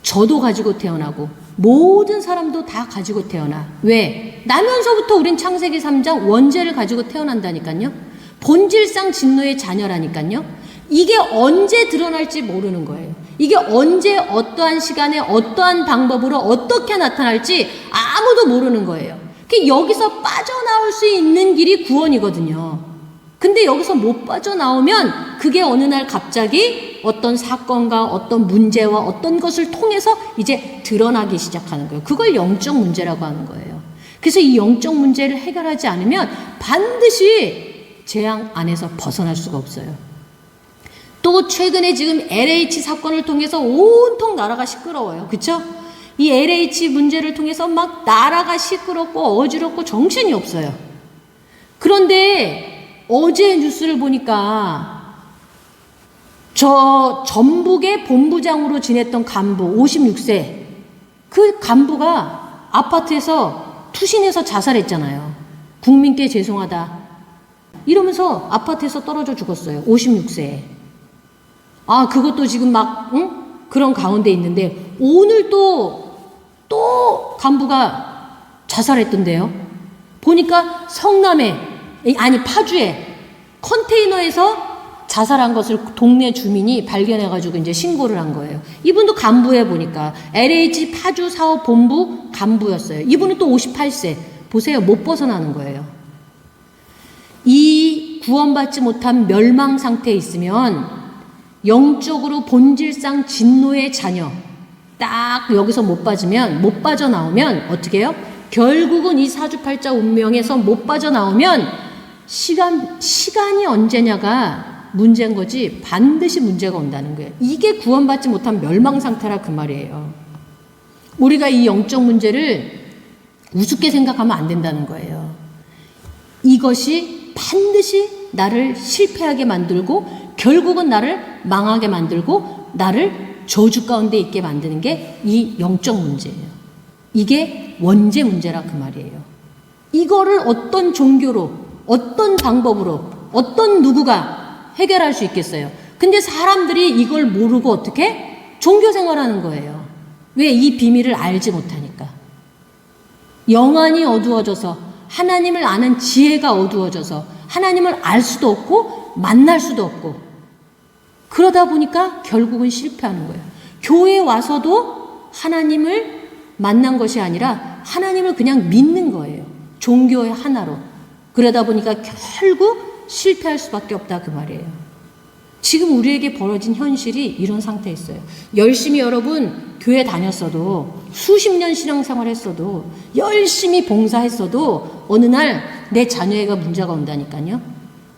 저도 가지고 태어나고 모든 사람도 다 가지고 태어나. 왜? 나면서부터 우린 창세기 3장 원죄를 가지고 태어난다니까요. 본질상 진노의 자녀라니까요. 이게 언제 드러날지 모르는 거예요. 이게 언제 어떠한 시간에 어떠한 방법으로 어떻게 나타날지 아무도 모르는 거예요. 여기서 빠져나올 수 있는 길이 구원이거든요. 근데 여기서 못 빠져나오면 그게 어느 날 갑자기 어떤 사건과 어떤 문제와 어떤 것을 통해서 이제 드러나기 시작하는 거예요. 그걸 영적 문제라고 하는 거예요. 그래서 이 영적 문제를 해결하지 않으면 반드시 재앙 안에서 벗어날 수가 없어요. 또 최근에 지금 LH 사건을 통해서 온통 나라가 시끄러워요. 그쵸? 이 LH 문제를 통해서 막 나라가 시끄럽고 어지럽고 정신이 없어요. 그런데 어제 뉴스를 보니까 저 전북의 본부장으로 지냈던 간부 56세 그 간부가 아파트에서 투신해서 자살했잖아요. 국민께 죄송하다 이러면서 아파트에서 떨어져 죽었어요. 56세에. 아, 그것도 지금 막 그런 가운데 있는데 오늘 또 간부가 자살했던데요. 보니까 성남에 아니 파주에 컨테이너에서 자살한 것을 동네 주민이 발견해가지고 이제 신고를 한 거예요. 이분도 간부에 보니까 LH 파주 사업 본부 간부였어요. 이분은 또 58세. 보세요. 못 벗어나는 거예요. 이 구원받지 못한 멸망 상태에 있으면 영적으로 본질상 진노의 자녀 딱 여기서 못 빠져나오면 어떻게 해요? 결국은 이 사주팔자 운명에서 못 빠져나오면 시간이 언제냐가 문제인 거지 반드시 문제가 온다는 거예요. 이게 구원받지 못한 멸망 상태라 그 말이에요. 우리가 이 영적 문제를 우습게 생각하면 안 된다는 거예요. 이것이 반드시 나를 실패하게 만들고 결국은 나를 망하게 만들고 나를 저주 가운데 있게 만드는 게 이 영적 문제예요. 이게 원죄 문제라 그 말이에요. 이거를 어떤 종교로 어떤 방법으로 어떤 누구가 해결할 수 있겠어요? 근데 사람들이 이걸 모르고 어떻게 종교 생활하는 거예요. 왜? 이 비밀을 알지 못하니까. 영안이 어두워져서 하나님을 아는 지혜가 어두워져서 하나님을 알 수도 없고 만날 수도 없고 그러다 보니까 결국은 실패하는 거예요. 교회에 와서도 하나님을 만난 것이 아니라 하나님을 그냥 믿는 거예요. 종교의 하나로. 그러다 보니까 결국 실패할 수밖에 없다 그 말이에요. 지금 우리에게 벌어진 현실이 이런 상태에 있어요. 열심히 여러분 교회 다녔어도 수십 년 신앙생활 했어도 열심히 봉사했어도 어느 날 내 자녀애가 문제가 온다니까요.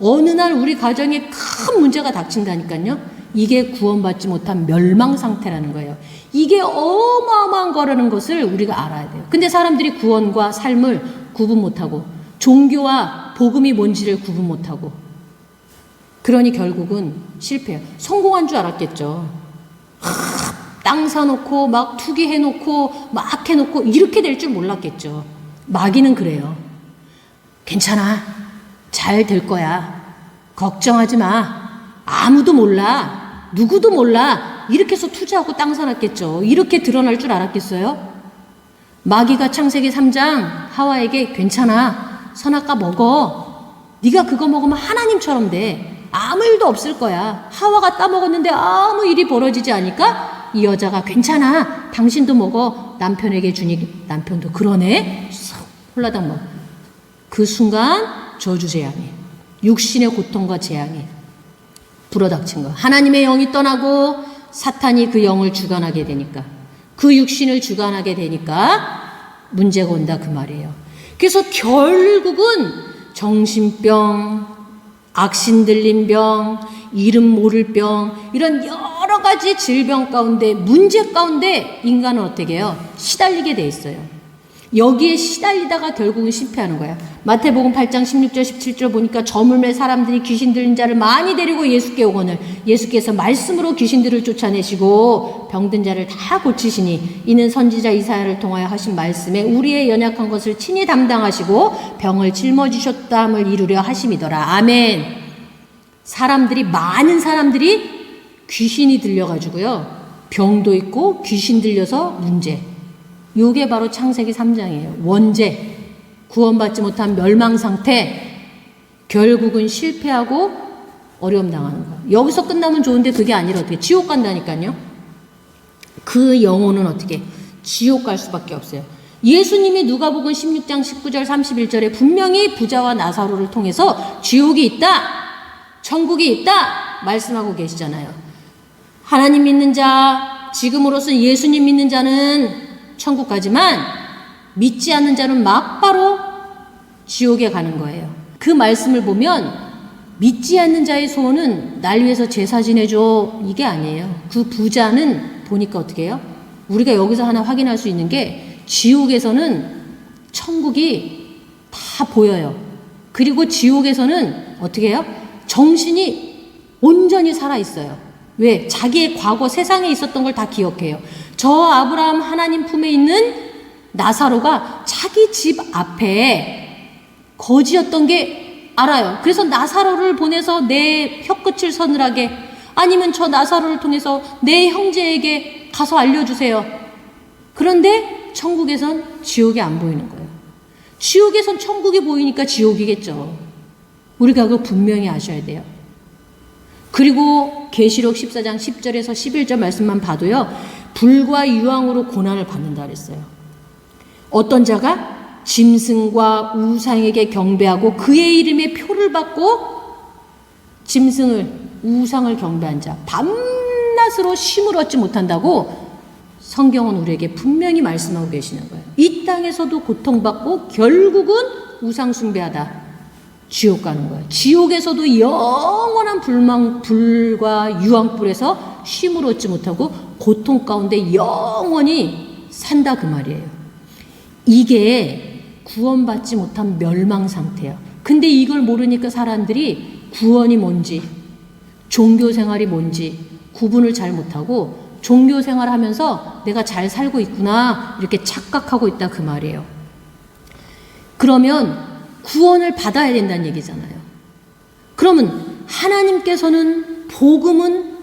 어느 날 우리 가정에 큰 문제가 닥친다니까요. 이게 구원받지 못한 멸망 상태라는 거예요. 이게 어마어마한 거라는 것을 우리가 알아야 돼요. 근데 사람들이 구원과 삶을 구분 못하고 종교와 복음이 뭔지를 구분 못하고 그러니 결국은 실패해요. 성공한 줄 알았겠죠. 땅 사놓고 막 투기해놓고 막 해놓고 이렇게 될 줄 몰랐겠죠. 마귀는 그래요. 괜찮아. 잘 될 거야. 걱정하지 마. 아무도 몰라. 누구도 몰라. 이렇게 해서 투자하고 땅 사놨겠죠. 이렇게 드러날 줄 알았겠어요? 마귀가 창세기 3장 하와에게 괜찮아. 선악과 먹어. 네가 그거 먹으면 하나님처럼 돼. 아무 일도 없을 거야. 하와가 따먹었는데 아무 일이 벌어지지 않으니까 이 여자가 괜찮아. 당신도 먹어. 남편에게 주니 남편도 그러네. 홀라당 먹어. 그 순간 저주재앙이 육신의 고통과 재앙이 불어닥친 거. 하나님의 영이 떠나고 사탄이 그 영을 주관하게 되니까 그 육신을 주관하게 되니까 문제가 온다 그 말이에요. 그래서 결국은 정신병, 악신 들린 병, 이름 모를 병 이런 여러 가지 질병 가운데 문제 가운데 인간은 어떻게 해요? 시달리게 돼 있어요. 여기에 시달리다가 결국은 실패하는 거야. 마태복음 8장 16절 17절 보니까 저물매 사람들이 귀신 들린 자를 많이 데리고 예수께 오거늘 예수께서 말씀으로 귀신들을 쫓아내시고 병든 자를 다 고치시니 이는 선지자 이사야를 통하여 하신 말씀에 우리의 연약한 것을 친히 담당하시고 병을 짊어지셨다함을 이루려 하심이더라. 아멘. 많은 사람들이 귀신이 들려가지고요. 병도 있고 귀신 들려서 문제. 요게 바로 창세기 3장이에요. 원죄, 구원받지 못한 멸망상태, 결국은 실패하고 어려움 당하는 거예요. 여기서 끝나면 좋은데 그게 아니라 어떻게 지옥 간다니까요. 그 영혼은 어떻게 지옥 갈 수밖에 없어요. 예수님이 누가복음 16장 19절 31절에 분명히 부자와 나사로를 통해서 지옥이 있다, 천국이 있다 말씀하고 계시잖아요. 하나님 믿는 자, 지금으로서 예수님 믿는 자는 천국 가지만 믿지 않는 자는 막바로 지옥에 가는 거예요. 그 말씀을 보면 믿지 않는 자의 소원은 날 위해서 제사 지내줘 이게 아니에요. 그 부자는 보니까 어떻게 해요? 우리가 여기서 하나 확인할 수 있는 게 지옥에서는 천국이 다 보여요. 그리고 지옥에서는 어떻게 해요? 정신이 온전히 살아있어요. 왜? 자기의 과거 세상에 있었던 걸 다 기억해요. 저 아브라함 하나님 품에 있는 나사로가 자기 집 앞에 거지였던 게 알아요. 그래서 나사로를 보내서 내 혀끝을 서늘하게 아니면 저 나사로를 통해서 내 형제에게 가서 알려주세요. 그런데 천국에선 지옥이 안 보이는 거예요. 지옥에선 천국이 보이니까 지옥이겠죠. 우리가 그거 분명히 아셔야 돼요. 그리고 계시록 14장 10절에서 11절 말씀만 봐도요. 불과 유황으로 고난을 받는다 그랬어요. 어떤 자가 짐승과 우상에게 경배하고 그의 이름에 표를 받고 짐승을 우상을 경배한 자 밤낮으로 쉼을 얻지 못한다고 성경은 우리에게 분명히 말씀하고 계시는 거예요. 이 땅에서도 고통받고 결국은 우상 숭배하다 지옥 가는 거예요. 지옥에서도 영원한 불과 유황불에서 쉼을 얻지 못하고 고통 가운데 영원히 산다 그 말이에요. 이게 구원받지 못한 멸망 상태예요. 근데 이걸 모르니까 사람들이 구원이 뭔지 종교 생활이 뭔지 구분을 잘 못하고 종교 생활을 하면서 내가 잘 살고 있구나 이렇게 착각하고 있다 그 말이에요. 그러면 구원을 받아야 된다는 얘기잖아요. 그러면 하나님께서는 복음은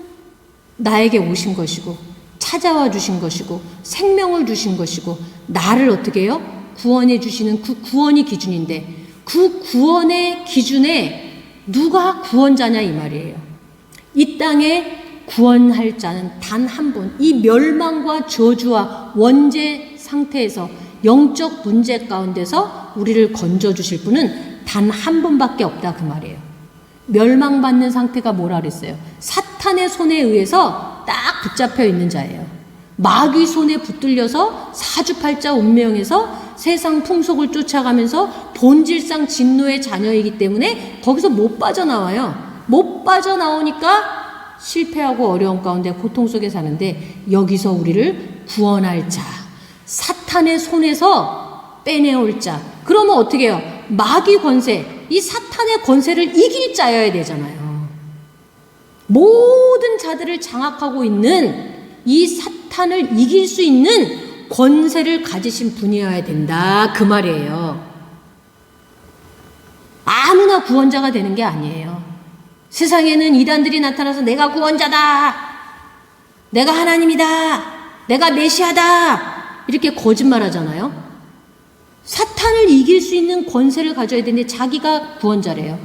나에게 오신 것이고 찾아와 주신 것이고 생명을 주신 것이고 나를 어떻게 해요? 구원해 주시는 그 구원이 기준인데 그 구원의 기준에 누가 구원자냐 이 말이에요. 이 땅에 구원할 자는 단 한 분, 이 멸망과 저주와 원죄 상태에서 영적 문제 가운데서 우리를 건져주실 분은 단 한 분밖에 없다 그 말이에요. 멸망받는 상태가 뭐라 그랬어요? 사탄의 손에 의해서 딱 붙잡혀 있는 자예요. 마귀 손에 붙들려서 사주팔자 운명에서 세상 풍속을 쫓아가면서 본질상 진노의 자녀이기 때문에 거기서 못 빠져나와요. 못 빠져나오니까 실패하고 어려움 가운데 고통 속에 사는데 여기서 우리를 구원할 자, 사탄의 손에서 빼내올 자. 그러면 어떻게 해요? 마귀 권세, 이 사탄의 권세를 이길 자여야 되잖아요. 모든 자들을 장악하고 있는 이 사탄을 이길 수 있는 권세를 가지신 분이어야 된다 그 말이에요. 아무나 구원자가 되는 게 아니에요. 세상에는 이단들이 나타나서 내가 구원자다, 내가 하나님이다, 내가 메시아다 이렇게 거짓말하잖아요. 사탄을 이길 수 있는 권세를 가져야 되는데 자기가 구원자래요.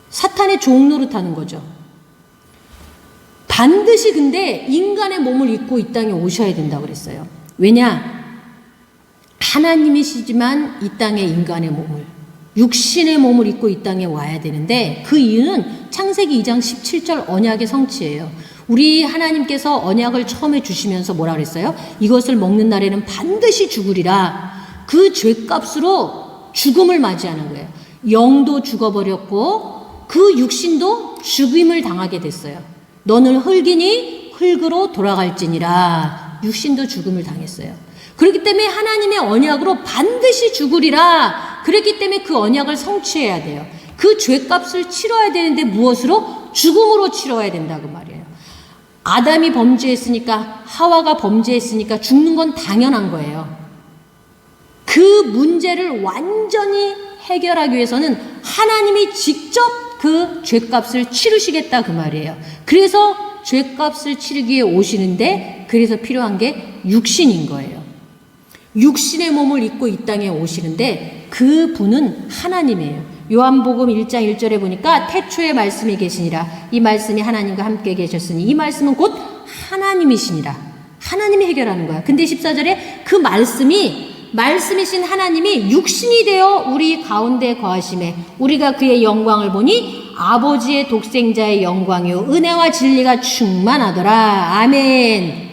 사탄의 종 노릇하는 거죠. 반드시 근데 인간의 몸을 입고 이 땅에 오셔야 된다고 그랬어요. 왜냐? 하나님이시지만 이 땅에 인간의 몸을, 육신의 몸을 입고 이 땅에 와야 되는데 그 이유는 창세기 2장 17절 언약의 성취예요. 우리 하나님께서 언약을 처음에 주시면서 뭐라 그랬어요? 이것을 먹는 날에는 반드시 죽으리라. 그 죄값으로 죽음을 맞이하는 거예요. 영도 죽어버렸고 그 육신도 죽임을 당하게 됐어요. 너는 흙이니 흙으로 돌아갈지니라. 육신도 죽음을 당했어요. 그렇기 때문에 하나님의 언약으로 반드시 죽으리라. 그랬기 때문에 그 언약을 성취해야 돼요. 그 죄값을 치러야 되는데 무엇으로? 죽음으로 치러야 된다 그 말이에요. 아담이 범죄했으니까, 하와가 범죄했으니까 죽는 건 당연한 거예요. 그 문제를 완전히 해결하기 위해서는 하나님이 직접 그 죄값을 치르시겠다 그 말이에요. 그래서 죄값을 치르기 위해 오시는데, 그래서 필요한 게 육신인 거예요. 육신의 몸을 입고 이 땅에 오시는데 그 분은 하나님이에요. 요한복음 1장 1절에 보니까 태초에 말씀이 계시니라. 이 말씀이 하나님과 함께 계셨으니 이 말씀은 곧 하나님이시니라. 하나님이 해결하는 거야. 근데 14절에 그 말씀이신 하나님이 육신이 되어 우리 가운데 거하심에 우리가 그의 영광을 보니 아버지의 독생자의 영광이요 은혜와 진리가 충만하더라. 아멘.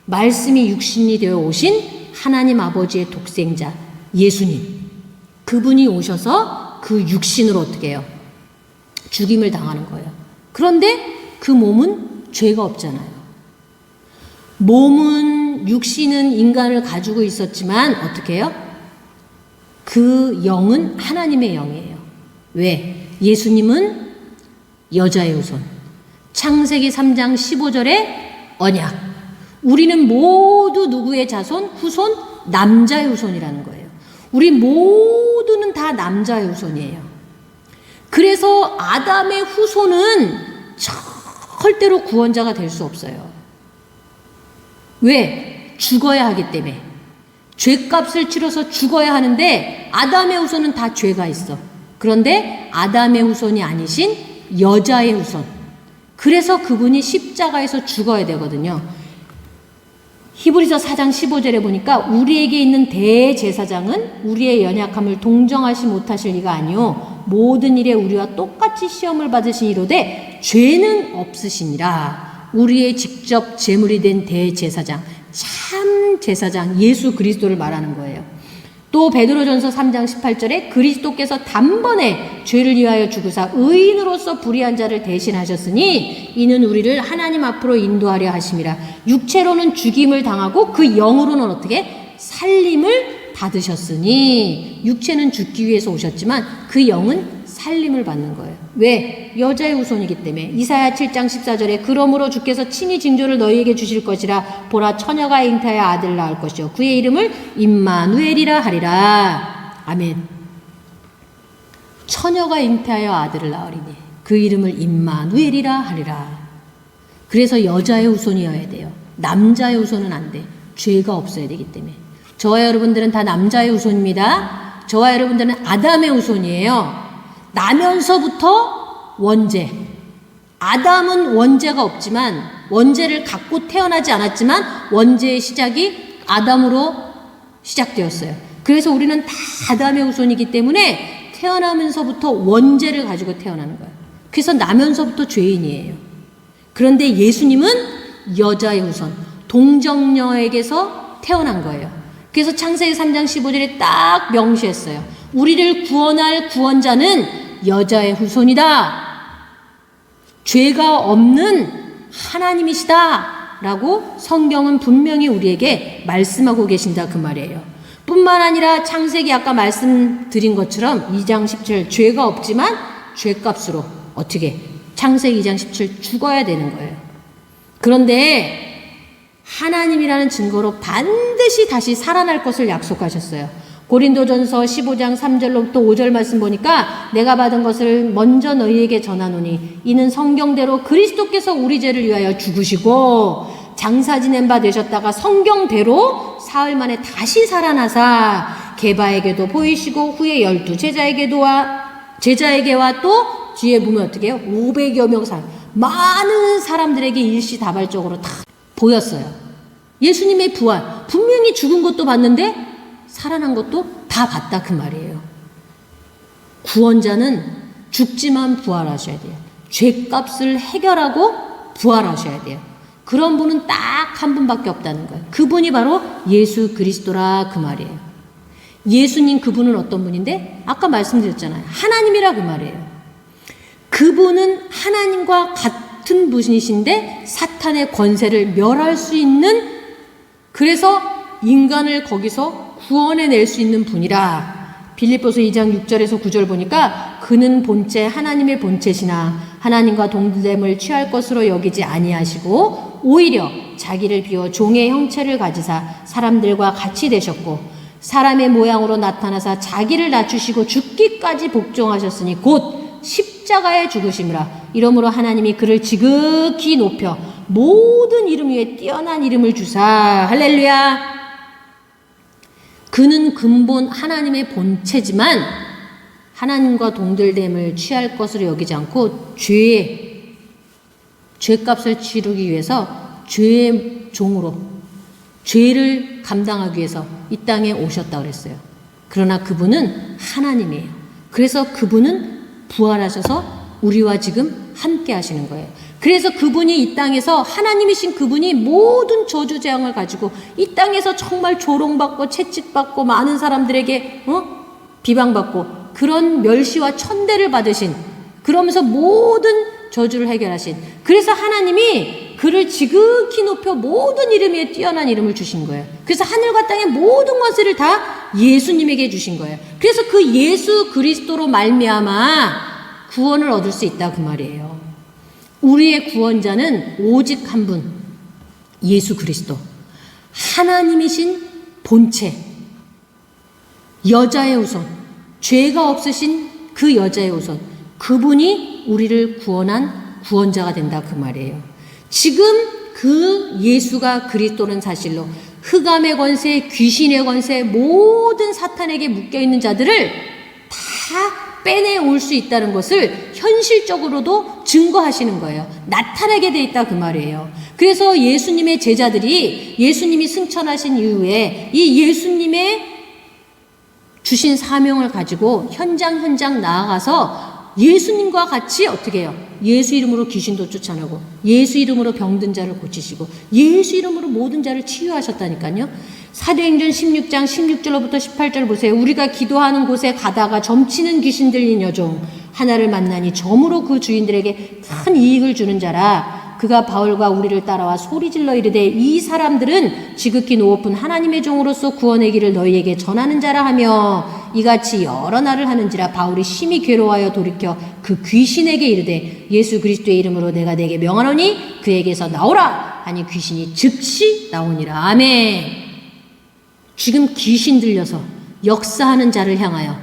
말씀이 육신이 되어 오신 하나님 아버지의 독생자 예수님, 그분이 오셔서 그 육신으로 어떻게 해요? 죽임을 당하는 거예요. 그런데 그 몸은 죄가 없잖아요. 몸은, 육신은 인간을 가지고 있었지만 어떻게 해요? 그 영은 하나님의 영이에요. 왜? 예수님은 여자의 후손. 창세기 3장 15절에 언약. 우리는 모두 누구의 자손? 후손? 남자의 후손이라는 거예요. 우리 모두는 다 남자의 후손이에요. 그래서 아담의 후손은 절대로 구원자가 될 수 없어요. 왜? 죽어야 하기 때문에. 죄값을 치러서 죽어야 하는데 아담의 후손은 다 죄가 있어. 그런데 아담의 후손이 아니신 여자의 후손. 그래서 그분이 십자가에서 죽어야 되거든요. 히브리서 4장 15절에 보니까 우리에게 있는 대제사장은 우리의 연약함을 동정하지 못하실 리가 아니요 모든 일에 우리와 똑같이 시험을 받으신 이로되 죄는 없으시니라. 우리의 직접 제물이 된 대제사장, 참 제사장 예수 그리스도를 말하는 거예요. 또 베드로전서 3장 18절에 그리스도께서 단번에 죄를 위하여 죽으사 의인으로서 불의한 자를 대신하셨으니 이는 우리를 하나님 앞으로 인도하려 하심이라. 육체로는 죽임을 당하고 그 영으로는 어떻게? 살림을 받으셨으니. 육체는 죽기 위해서 오셨지만 그 영은 살림을 받는 거예요. 왜? 여자의 후손이기 때문에. 이사야 7장 14절에 그러므로 주께서 친히 징조를 너희에게 주실 것이라. 보라 처녀가 잉태하여 아들을 낳을 것이요 그의 이름을 임마누엘이라 하리라. 아멘. 처녀가 잉태하여 아들을 낳으리니 그 이름을 임마누엘이라 하리라. 그래서 여자의 후손이어야 돼요. 남자의 후손은 안 돼. 죄가 없어야 되기 때문에. 저와 여러분들은 다 남자의 후손입니다. 저와 여러분들은 아담의 후손이에요. 나면서부터 원죄. 아담은 원죄가 없지만, 원죄를 갖고 태어나지 않았지만 원죄의 시작이 아담으로 시작되었어요. 그래서 우리는 다 아담의 후손이기 때문에 태어나면서부터 원죄를 가지고 태어나는 거예요. 그래서 나면서부터 죄인이에요. 그런데 예수님은 여자의 후손, 동정녀에게서 태어난 거예요. 그래서 창세기 3장 15절에 딱 명시했어요. 우리를 구원할 구원자는 여자의 후손이다. 죄가 없는 하나님이시다. 라고 성경은 분명히 우리에게 말씀하고 계신다 그 말이에요. 뿐만 아니라 창세기 아까 말씀드린 것처럼 2장 17 죄가 없지만 죄값으로 어떻게? 창세기 2장 17 죽어야 되는 거예요. 그런데 하나님이라는 증거로 반드시 다시 살아날 것을 약속하셨어요. 고린도전서 15장 3절로부터 5절 말씀 보니까 내가 받은 것을 먼저 너희에게 전하노니 이는 성경대로 그리스도께서 우리 죄를 위하여 죽으시고 장사 지낸 바 되셨다가 성경대로 사흘 만에 다시 살아나사 게바에게도 보이시고 후에 12 제자에게와 또 뒤에 보면 어떻게 해요? 500여 명 사람, 많은 사람들에게 일시다발적으로 다 보였어요. 예수님의 부활, 분명히 죽은 것도 봤는데 살아난 것도 다 봤다 그 말이에요. 구원자는 죽지만 부활하셔야 돼요. 죄값을 해결하고 부활하셔야 돼요. 그런 분은 딱 한 분밖에 없다는 거예요. 그분이 바로 예수 그리스도라 그 말이에요. 예수님 그분은 어떤 분인데? 아까 말씀드렸잖아요. 하나님이라 그 말이에요. 그분은 하나님과 같은 분이신데 사탄의 권세를 멸할 수 있는, 그래서 인간을 거기서 구원해낼 수 있는 분이라. 빌립보서 2장 6절에서 9절 보니까 그는 본체 하나님의 본체시나 하나님과 동됨을 취할 것으로 여기지 아니하시고 오히려 자기를 비워 종의 형체를 가지사 사람들과 같이 되셨고 사람의 모양으로 나타나사 자기를 낮추시고 죽기까지 복종하셨으니 곧 십자가에 죽으심이라. 이러므로 하나님이 그를 지극히 높여 모든 이름 위에 뛰어난 이름을 주사. 할렐루야. 그는 근본 하나님의 본체지만 하나님과 동들됨을 취할 것으로 여기지 않고 죄값을 치르기 위해서 죄의 종으로 죄를 감당하기 위해서 이 땅에 오셨다고 그랬어요. 그러나 그분은 하나님이에요. 그래서 그분은 부활하셔서 우리와 지금 함께 하시는 거예요. 그래서 그분이 이 땅에서 하나님이신 그분이 모든 저주 재앙을 가지고 이 땅에서 정말 조롱받고 채찍받고 많은 사람들에게 비방받고 그런 멸시와 천대를 받으신, 그러면서 모든 저주를 해결하신, 그래서 하나님이 그를 지극히 높여 모든 이름 위에 뛰어난 이름을 주신 거예요. 그래서 하늘과 땅의 모든 권세를 다 예수님에게 주신 거예요. 그래서 그 예수 그리스도로 말미암아 구원을 얻을 수 있다 그 말이에요. 우리의 구원자는 오직 한 분, 예수 그리스도. 하나님이신 본체, 여자의 후손, 죄가 없으신 그 여자의 후손, 그분이 우리를 구원한 구원자가 된다 그 말이에요. 지금 그 예수가 그리스도는 사실로 흑암의 권세, 귀신의 권세, 모든 사탄에게 묶여있는 자들을 다 빼내올 수 있다는 것을 현실적으로도 증거하시는 거예요. 나타나게 돼 있다 그 말이에요. 그래서 예수님의 제자들이 예수님이 승천하신 이후에 이 예수님의 주신 사명을 가지고 현장 나아가서 예수님과 같이 어떻게 해요? 예수 이름으로 귀신도 쫓아내고 예수 이름으로 병든 자를 고치시고 예수 이름으로 모든 자를 치유하셨다니까요. 사도행전 16장 16절로부터 18절 보세요. 우리가 기도하는 곳에 가다가 점치는 귀신 들린 여종 하나를 만나니 점으로 그 주인들에게 큰 이익을 주는 자라. 그가 바울과 우리를 따라와 소리질러 이르되 이 사람들은 지극히 높은 하나님의 종으로서 구원의 길을 너희에게 전하는 자라 하며 이같이 여러 날을 하는지라. 바울이 심히 괴로워하여 돌이켜 그 귀신에게 이르되 예수 그리스도의 이름으로 내가 네게 명하노니 그에게서 나오라 하니 귀신이 즉시 나오니라. 아멘. 지금 귀신 들려서 역사하는 자를 향하여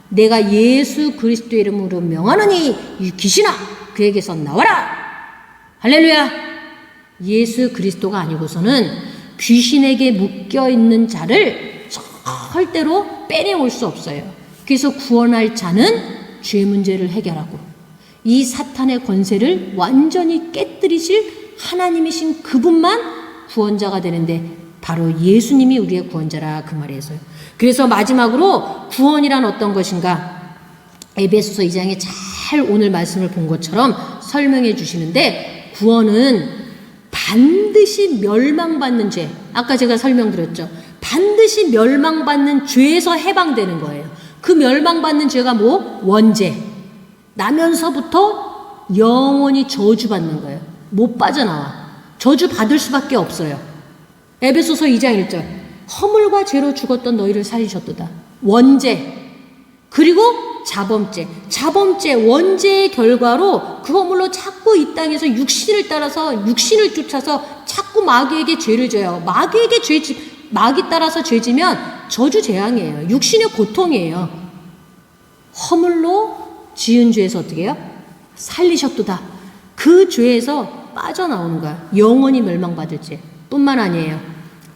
내가 예수 그리스도의 이름으로 명하노니 이 귀신아 그에게서 나와라. 할렐루야. 예수 그리스도가 아니고서는 귀신에게 묶여있는 자를 절대로 빼내올 수 없어요. 그래서 구원할 자는 죄 문제를 해결하고 이 사탄의 권세를 완전히 깨뜨리실 하나님이신 그분만 구원자가 되는데 바로 예수님이 우리의 구원자라 그 말이에요. 그래서 마지막으로 구원이란 어떤 것인가? 에베소서 2장에 잘 오늘 말씀을 본 것처럼 설명해 주시는데 구원은 반드시 멸망받는 죄, 아까 제가 설명드렸죠. 반드시 멸망받는 죄에서 해방되는 거예요. 그 멸망받는 죄가 뭐? 원죄. 나면서부터 영원히 저주받는 거예요. 못 빠져나와. 저주 받을 수밖에 없어요. 에베소서 2장 1절 허물과 죄로 죽었던 너희를 살리셨도다. 원죄 그리고 자범죄 원죄의 결과로 그 허물로 자꾸 이 땅에서 육신을 따라서 육신을 쫓아서 자꾸 마귀에게 죄를 져요. 마귀 따라서 죄지면 저주 재앙이에요. 육신의 고통이에요. 허물로 지은 죄에서 어떻게 해요? 살리셨도다. 그 죄에서 빠져나오는 거야. 영원히 멸망받을 죄 뿐만 아니에요.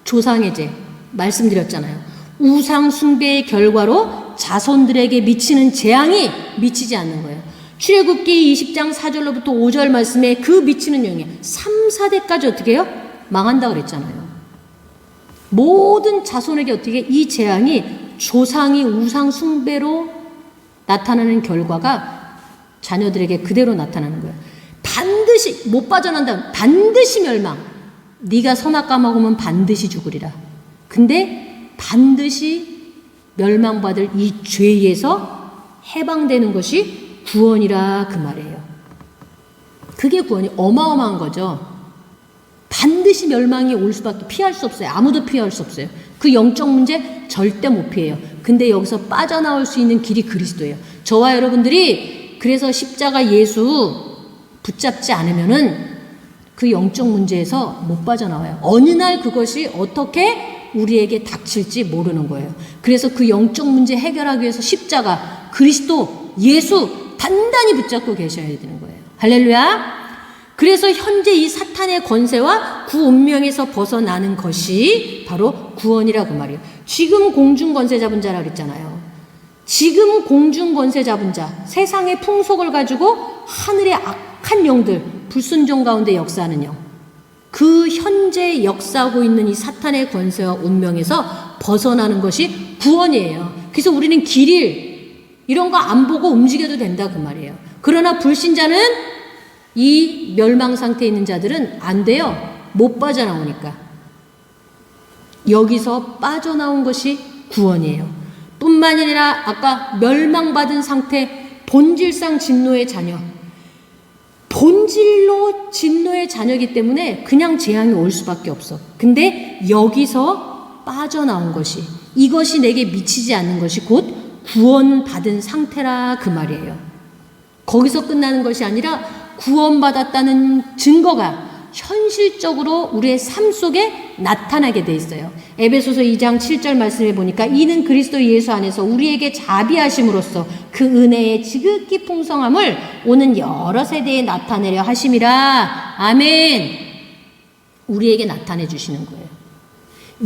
조상의 죄 말씀드렸잖아요. 우상 숭배의 결과로 자손들에게 미치는 재앙이 미치지 않는 거예요. 출애굽기 20장 4절로부터 5절 말씀에 그 미치는 영이 3, 4대까지 어떻게 해요? 망한다고 그랬잖아요. 모든 자손에게 어떻게 이 재앙이 조상이 우상 숭배로 나타나는 결과가 자녀들에게 그대로 나타나는 거예요. 반드시 못 빠져난다. 반드시 멸망. 네가 선악 까먹으면 반드시 죽으리라. 근데 반드시 멸망받을 이 죄에서 해방되는 것이 구원이라 그 말이에요. 그게 구원이 어마어마한 거죠. 반드시 멸망이 올 수밖에 피할 수 없어요. 아무도 피할 수 없어요. 그 영적 문제 절대 못 피해요. 근데 여기서 빠져나올 수 있는 길이 그리스도예요. 저와 여러분들이 그래서 십자가 예수 붙잡지 않으면은 그 영적 문제에서 못 빠져나와요. 어느 날 그것이 어떻게 우리에게 닥칠지 모르는 거예요. 그래서 그 영적 문제 해결하기 위해서 십자가, 그리스도, 예수 단단히 붙잡고 계셔야 되는 거예요. 할렐루야. 그래서 현재 이 사탄의 권세와 구 운명에서 벗어나는 것이 바로 구원이라고 말이에요. 지금 공중 권세 잡은 자라 그랬잖아요. 지금 공중 권세 잡은 자, 세상의 풍속을 가지고 하늘의 악한 영들, 불순종 가운데 역사하는 영, 그 현재 역사하고 있는 이 사탄의 권세와 운명에서 벗어나는 것이 구원이에요. 그래서 우리는 길일 이런 거 안 보고 움직여도 된다 그 말이에요. 그러나 불신자는 이 멸망 상태에 있는 자들은 안 돼요. 못 빠져나오니까. 여기서 빠져나온 것이 구원이에요. 뿐만 아니라 아까 멸망받은 상태, 본질상 진노의 자녀, 본질로 진노의 자녀이기 때문에 그냥 재앙이 올 수밖에 없어. 근데 여기서 빠져나온 것이, 이것이 내게 미치지 않는 것이 곧 구원받은 상태라 그 말이에요. 거기서 끝나는 것이 아니라 구원받았다는 증거가 현실적으로 우리의 삶 속에 나타나게 돼 있어요. 에베소서 2장 7절 말씀해 보니까 이는 그리스도 예수 안에서 우리에게 자비하심으로써 그 은혜의 지극히 풍성함을 오는 여러 세대에 나타내려 하심이라. 아멘. 우리에게 나타내 주시는 거예요.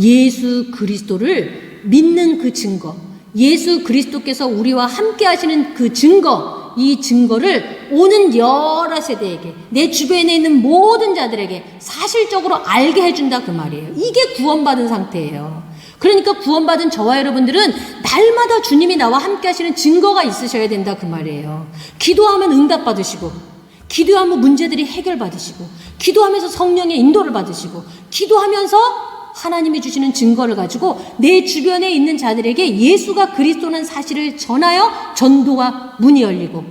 예수 그리스도를 믿는 그 증거, 예수 그리스도께서 우리와 함께 하시는 그 증거, 이 증거를 오는 여러 세대에게, 내 주변에 있는 모든 자들에게 사실적으로 알게 해준다 그 말이에요. 이게 구원받은 상태예요. 그러니까 구원받은 저와 여러분들은 날마다 주님이 나와 함께 하시는 증거가 있으셔야 된다 그 말이에요. 기도하면 응답 받으시고, 기도하면 문제들이 해결받으시고, 기도하면서 성령의 인도를 받으시고, 기도하면서 하나님이 주시는 증거를 가지고 내 주변에 있는 자들에게 예수가 그리스도라는 사실을 전하여 전도가 문이 열리고,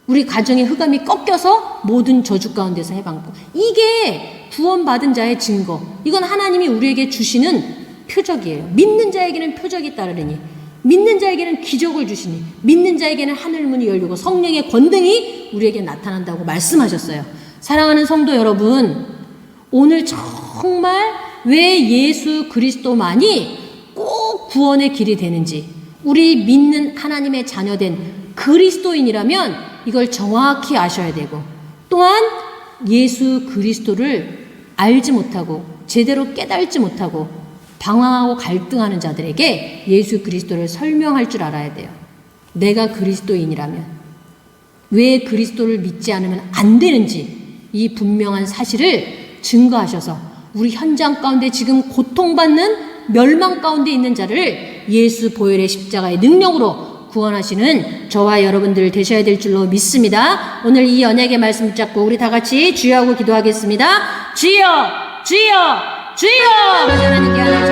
우리 가정의 흑암이 꺾여서 모든 저주 가운데서 해방받고, 이게 구원받은 자의 증거. 이건 하나님이 우리에게 주시는 표적이에요. 믿는 자에게는 표적이 따르리니, 믿는 자에게는 기적을 주시니, 믿는 자에게는 하늘문이 열리고 성령의 권능이 우리에게 나타난다고 말씀하셨어요. 사랑하는 성도 여러분, 오늘 정말 왜 예수 그리스도만이 꼭 구원의 길이 되는지, 우리 믿는 하나님의 자녀된 그리스도인이라면 이걸 정확히 아셔야 되고, 또한 예수 그리스도를 알지 못하고 제대로 깨달지 못하고 방황하고 갈등하는 자들에게 예수 그리스도를 설명할 줄 알아야 돼요. 내가 그리스도인이라면 왜 그리스도를 믿지 않으면 안 되는지 이 분명한 사실을 증거하셔서 우리 현장 가운데 지금 고통받는 멸망 가운데 있는 자를 예수 보혈의 십자가의 능력으로 구원하시는 저와 여러분들 되셔야 될 줄로 믿습니다. 오늘 이 언약의 말씀 붙잡고 우리 다 같이 주여하고 기도하겠습니다. 주여, 주여, 주여. 하나님께 하나님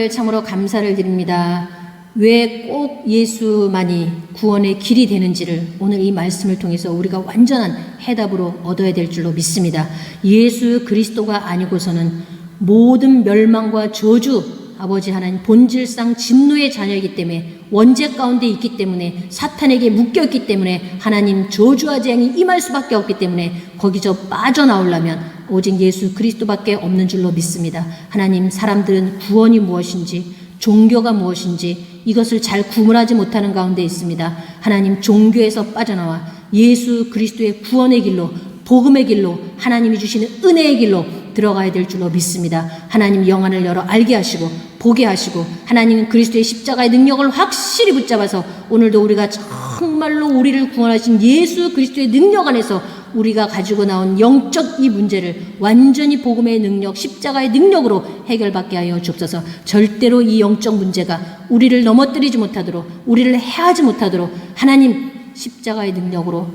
참으로 감사를 드립니다. 왜 꼭 예수만이 구원의 길이 되는지를 오늘 이 말씀을 통해서 우리가 완전한 해답으로 얻어야 될 줄로 믿습니다. 예수 그리스도가 아니고서는 모든 멸망과 저주, 아버지 하나님 본질상 진노의 자녀이기 때문에, 원죄 가운데 있기 때문에, 사탄에게 묶여있기 때문에 하나님 저주와 재앙이 임할 수밖에 없기 때문에 거기서 빠져나오려면 오직 예수 그리스도밖에 없는 줄로 믿습니다. 하나님, 사람들은 구원이 무엇인지, 종교가 무엇인지 이것을 잘 구분하지 못하는 가운데 있습니다. 하나님, 종교에서 빠져나와 예수 그리스도의 구원의 길로 복음의 길로, 하나님이 주시는 은혜의 길로 들어가야 될 줄로 믿습니다. 하나님 영안을 열어 알게 하시고 보게 하시고, 하나님은 그리스도의 십자가의 능력을 확실히 붙잡아서 오늘도 우리가 정말로 우리를 구원하신 예수 그리스도의 능력 안에서 우리가 가지고 나온 영적 이 문제를 완전히 복음의 능력, 십자가의 능력으로 해결받게 하여 주옵소서. 절대로 이 영적 문제가 우리를 넘어뜨리지 못하도록, 우리를 해하지 못하도록 하나님 십자가의 능력으로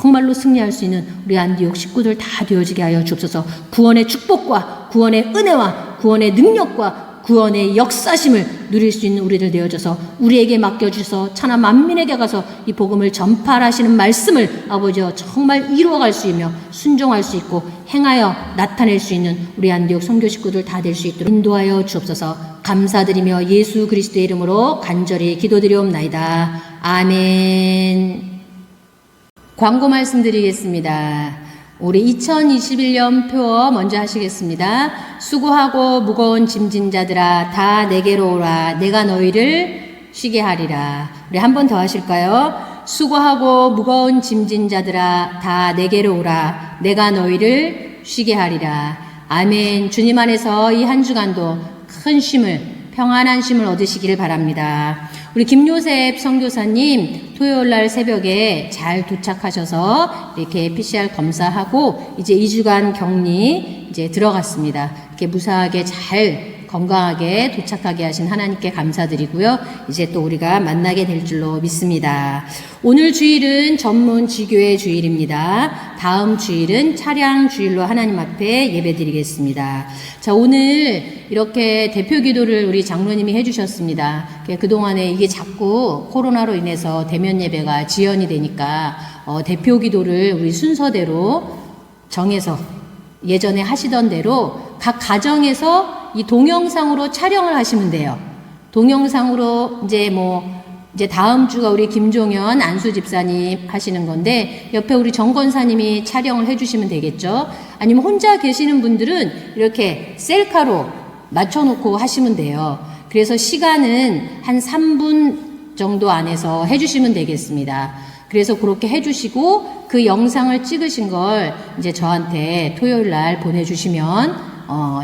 정말로 승리할 수 있는 우리 안디옥 식구들 다 되어지게 하여 주옵소서. 구원의 축복과 구원의 은혜와 구원의 능력과 구원의 역사심을 누릴 수 있는 우리들 되어져서 우리에게 맡겨주셔서 천하 만민에게 가서 이 복음을 전파하시는 말씀을 아버지여 정말 이루어갈 수 있며 순종할 수 있고 행하여 나타낼 수 있는 우리 안디옥 선교 식구들 다 될 수 있도록 인도하여 주옵소서. 감사드리며 예수 그리스도의 이름으로 간절히 기도드리옵나이다. 아멘. 광고 말씀드리겠습니다. 우리 2021년 표 먼저 하시겠습니다. 수고하고 무거운 짐진 자들아 다 내게로 오라. 내가 너희를 쉬게 하리라. 우리 한 번 더 하실까요? 수고하고 무거운 짐진 자들아 다 내게로 오라. 내가 너희를 쉬게 하리라. 아멘. 주님 안에서 이 한 주간도 큰 쉼을, 평안한 쉼을 얻으시기를 바랍니다. 우리 김요셉 선교사님 토요일 날 새벽에 잘 도착하셔서 이렇게 PCR 검사하고 이제 2주간 격리 이제 들어갔습니다. 이렇게 무사하게 잘 건강하게 도착하게 하신 하나님께 감사드리고요. 이제 또 우리가 만나게 될 줄로 믿습니다. 오늘 주일은 전문 지교회 주일입니다. 다음 주일은 차량 주일로 하나님 앞에 예배드리겠습니다. 자, 오늘 이렇게 대표 기도를 우리 장로님이 해주셨습니다. 그동안에 이게 자꾸 코로나로 인해서 대면 예배가 지연이 되니까 대표 기도를 우리 순서대로 정해서 예전에 하시던 대로 각 가정에서 이 동영상으로 촬영을 하시면 돼요. 동영상으로 이제 다음 주가 우리 김종현 안수 집사님 하시는 건데 옆에 우리 정 권사님이 촬영을 해주시면 되겠죠. 아니면 혼자 계시는 분들은 이렇게 셀카로 맞춰놓고 하시면 돼요. 그래서 시간은 한 3분 정도 안에서 해주시면 되겠습니다. 그래서 그렇게 해주시고 그 영상을 찍으신 걸 이제 저한테 토요일 날 보내주시면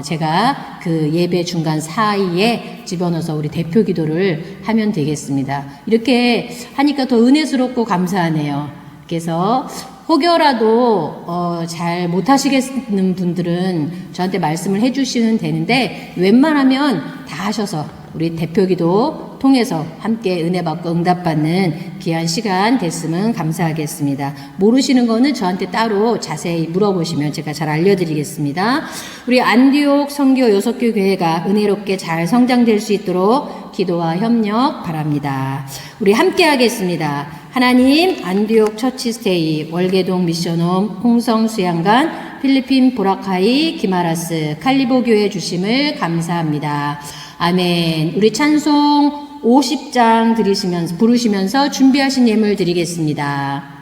제가 그 예배 중간 사이에 집어넣어서 우리 대표 기도를 하면 되겠습니다. 이렇게 하니까 더 은혜스럽고 감사하네요. 그래서 혹여라도 잘 못하시겠는 분들은 저한테 말씀을 해주시면 되는데 웬만하면 다 하셔서 우리 대표 기도 통해서 함께 은혜 받고 응답받는 귀한 시간 됐으면 감사하겠습니다. 모르시는 거는 저한테 따로 자세히 물어보시면 제가 잘 알려드리겠습니다. 우리 안디옥 선교 6교 교회가 은혜롭게 잘 성장될 수 있도록 기도와 협력 바랍니다. 우리 함께 하겠습니다. 하나님, 안디옥 처치스테이, 월계동 미션홈, 홍성 수양관, 필리핀 보라카이, 기마라스, 칼리보 교회 주심을 감사합니다. 아멘. 우리 찬송 50장 부르시면서 준비하신 예물 드리겠습니다.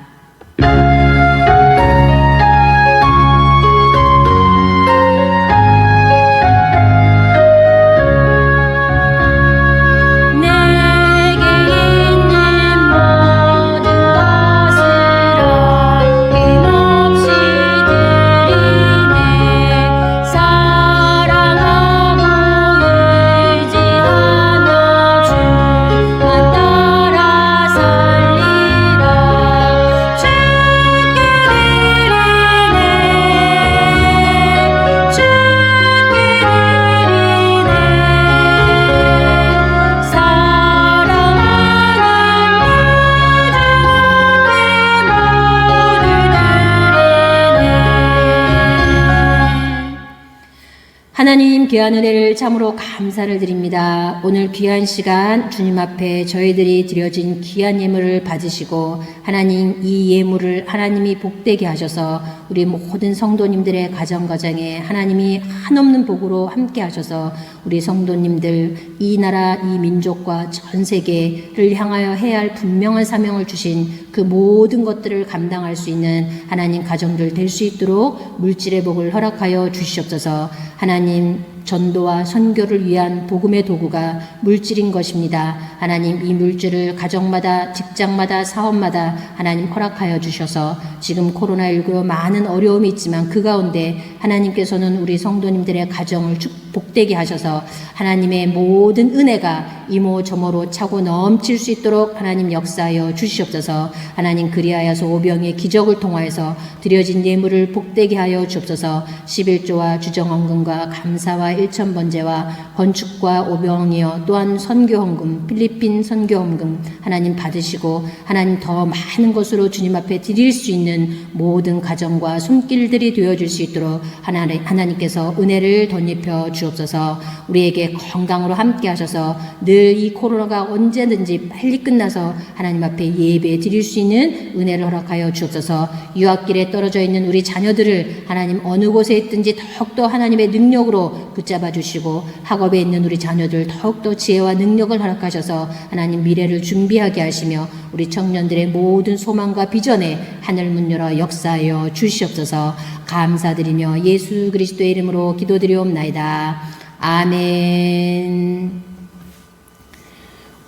하나님 귀한 은혜를 참으로 감사를 드립니다. 오늘 귀한 시간 주님 앞에 저희들이 드려진 귀한 예물을 받으시고 하나님 이 예물을 하나님이 복되게 하셔서 우리 모든 성도님들의 가정가정에 하나님이 한없는 복으로 함께 하셔서 우리 성도님들 이 나라 이 민족과 전 세계를 향하여 해야 할 분명한 사명을 주신 그 모든 것들을 감당할 수 있는 하나님 가정들 될 수 있도록 물질의 복을 허락하여 주시옵소서. 하나님 하나님 전도와 선교를 위한 복음의 도구가 물질인 것입니다. 하나님 이 물질을 가정마다 직장마다 사업마다 하나님 허락하여 주셔서 지금 코로나19로 많은 어려움이 있지만 그 가운데 하나님께서는 우리 성도님들의 가정을 복되게 하셔서 하나님의 모든 은혜가 이모저모로 차고 넘칠 수 있도록 하나님 역사하여 주시옵소서. 하나님 그리하여서 오병의 기적을 통하여서 드려진 예물을 복되게 하여 주옵소서. 11조와 주정헌금과 감사와 일천번제와 건축과 오병이여 또한 선교헌금 필리핀 선교헌금 하나님 받으시고 하나님 더 많은 것으로 주님 앞에 드릴 수 있는 모든 가정과 손길들이 되어줄 수 있도록 하나님께서 은혜를 덧입혀 주옵소서. 우리에게 건강으로 함께 하셔서 늘 이 코로나가 언제든지 빨리 끝나서 하나님 앞에 예배 드릴 수 있는 은혜를 허락하여 주옵소서. 유학길에 떨어져 있는 우리 자녀들을 하나님 어느 곳에 있든지 더욱더 하나님의 능력으로 붙잡아 주시고 학업에 있는 우리 자녀들 더욱더 지혜와 능력을 허락하셔서 하나님 미래를 준비하게 하시며 우리 청년들의 모든 소망과 비전에 하늘문 열어 역사하여 주시옵소서. 감사드리며 예수 그리스도의 이름으로 기도드리옵나이다. 아멘.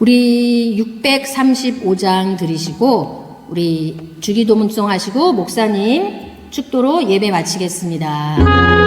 우리 635장 들으시고 우리 주기도문송 하시고 목사님 축도로 예배 마치겠습니다.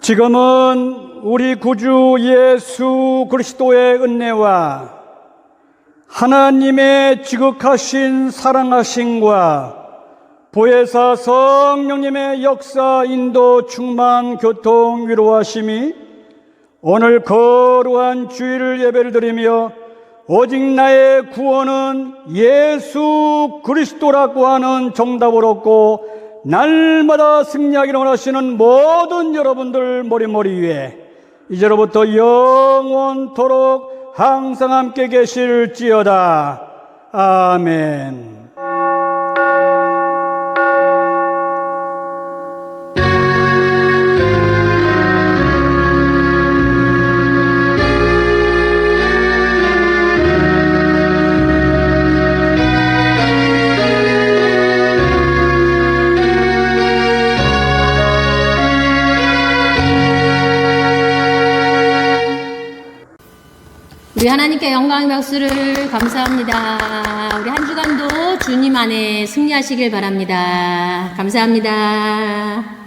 지금은 우리 구주 예수 그리스도의 은혜와 하나님의 지극하신 사랑하심과 보혜사 성령님의 역사, 인도, 충만, 교통, 위로하심이 오늘 거룩한 주일 예배를 드리며 오직 나의 구원은 예수 그리스도라고 하는 정답을 얻고 날마다 승리하기를 원하시는 모든 여러분들 머리 위에 이제로부터 영원토록 항상 함께 계실지어다. 아멘. 우리 하나님께 영광의 박수를 감사합니다. 우리 한 주간도 주님 안에 승리하시길 바랍니다. 감사합니다.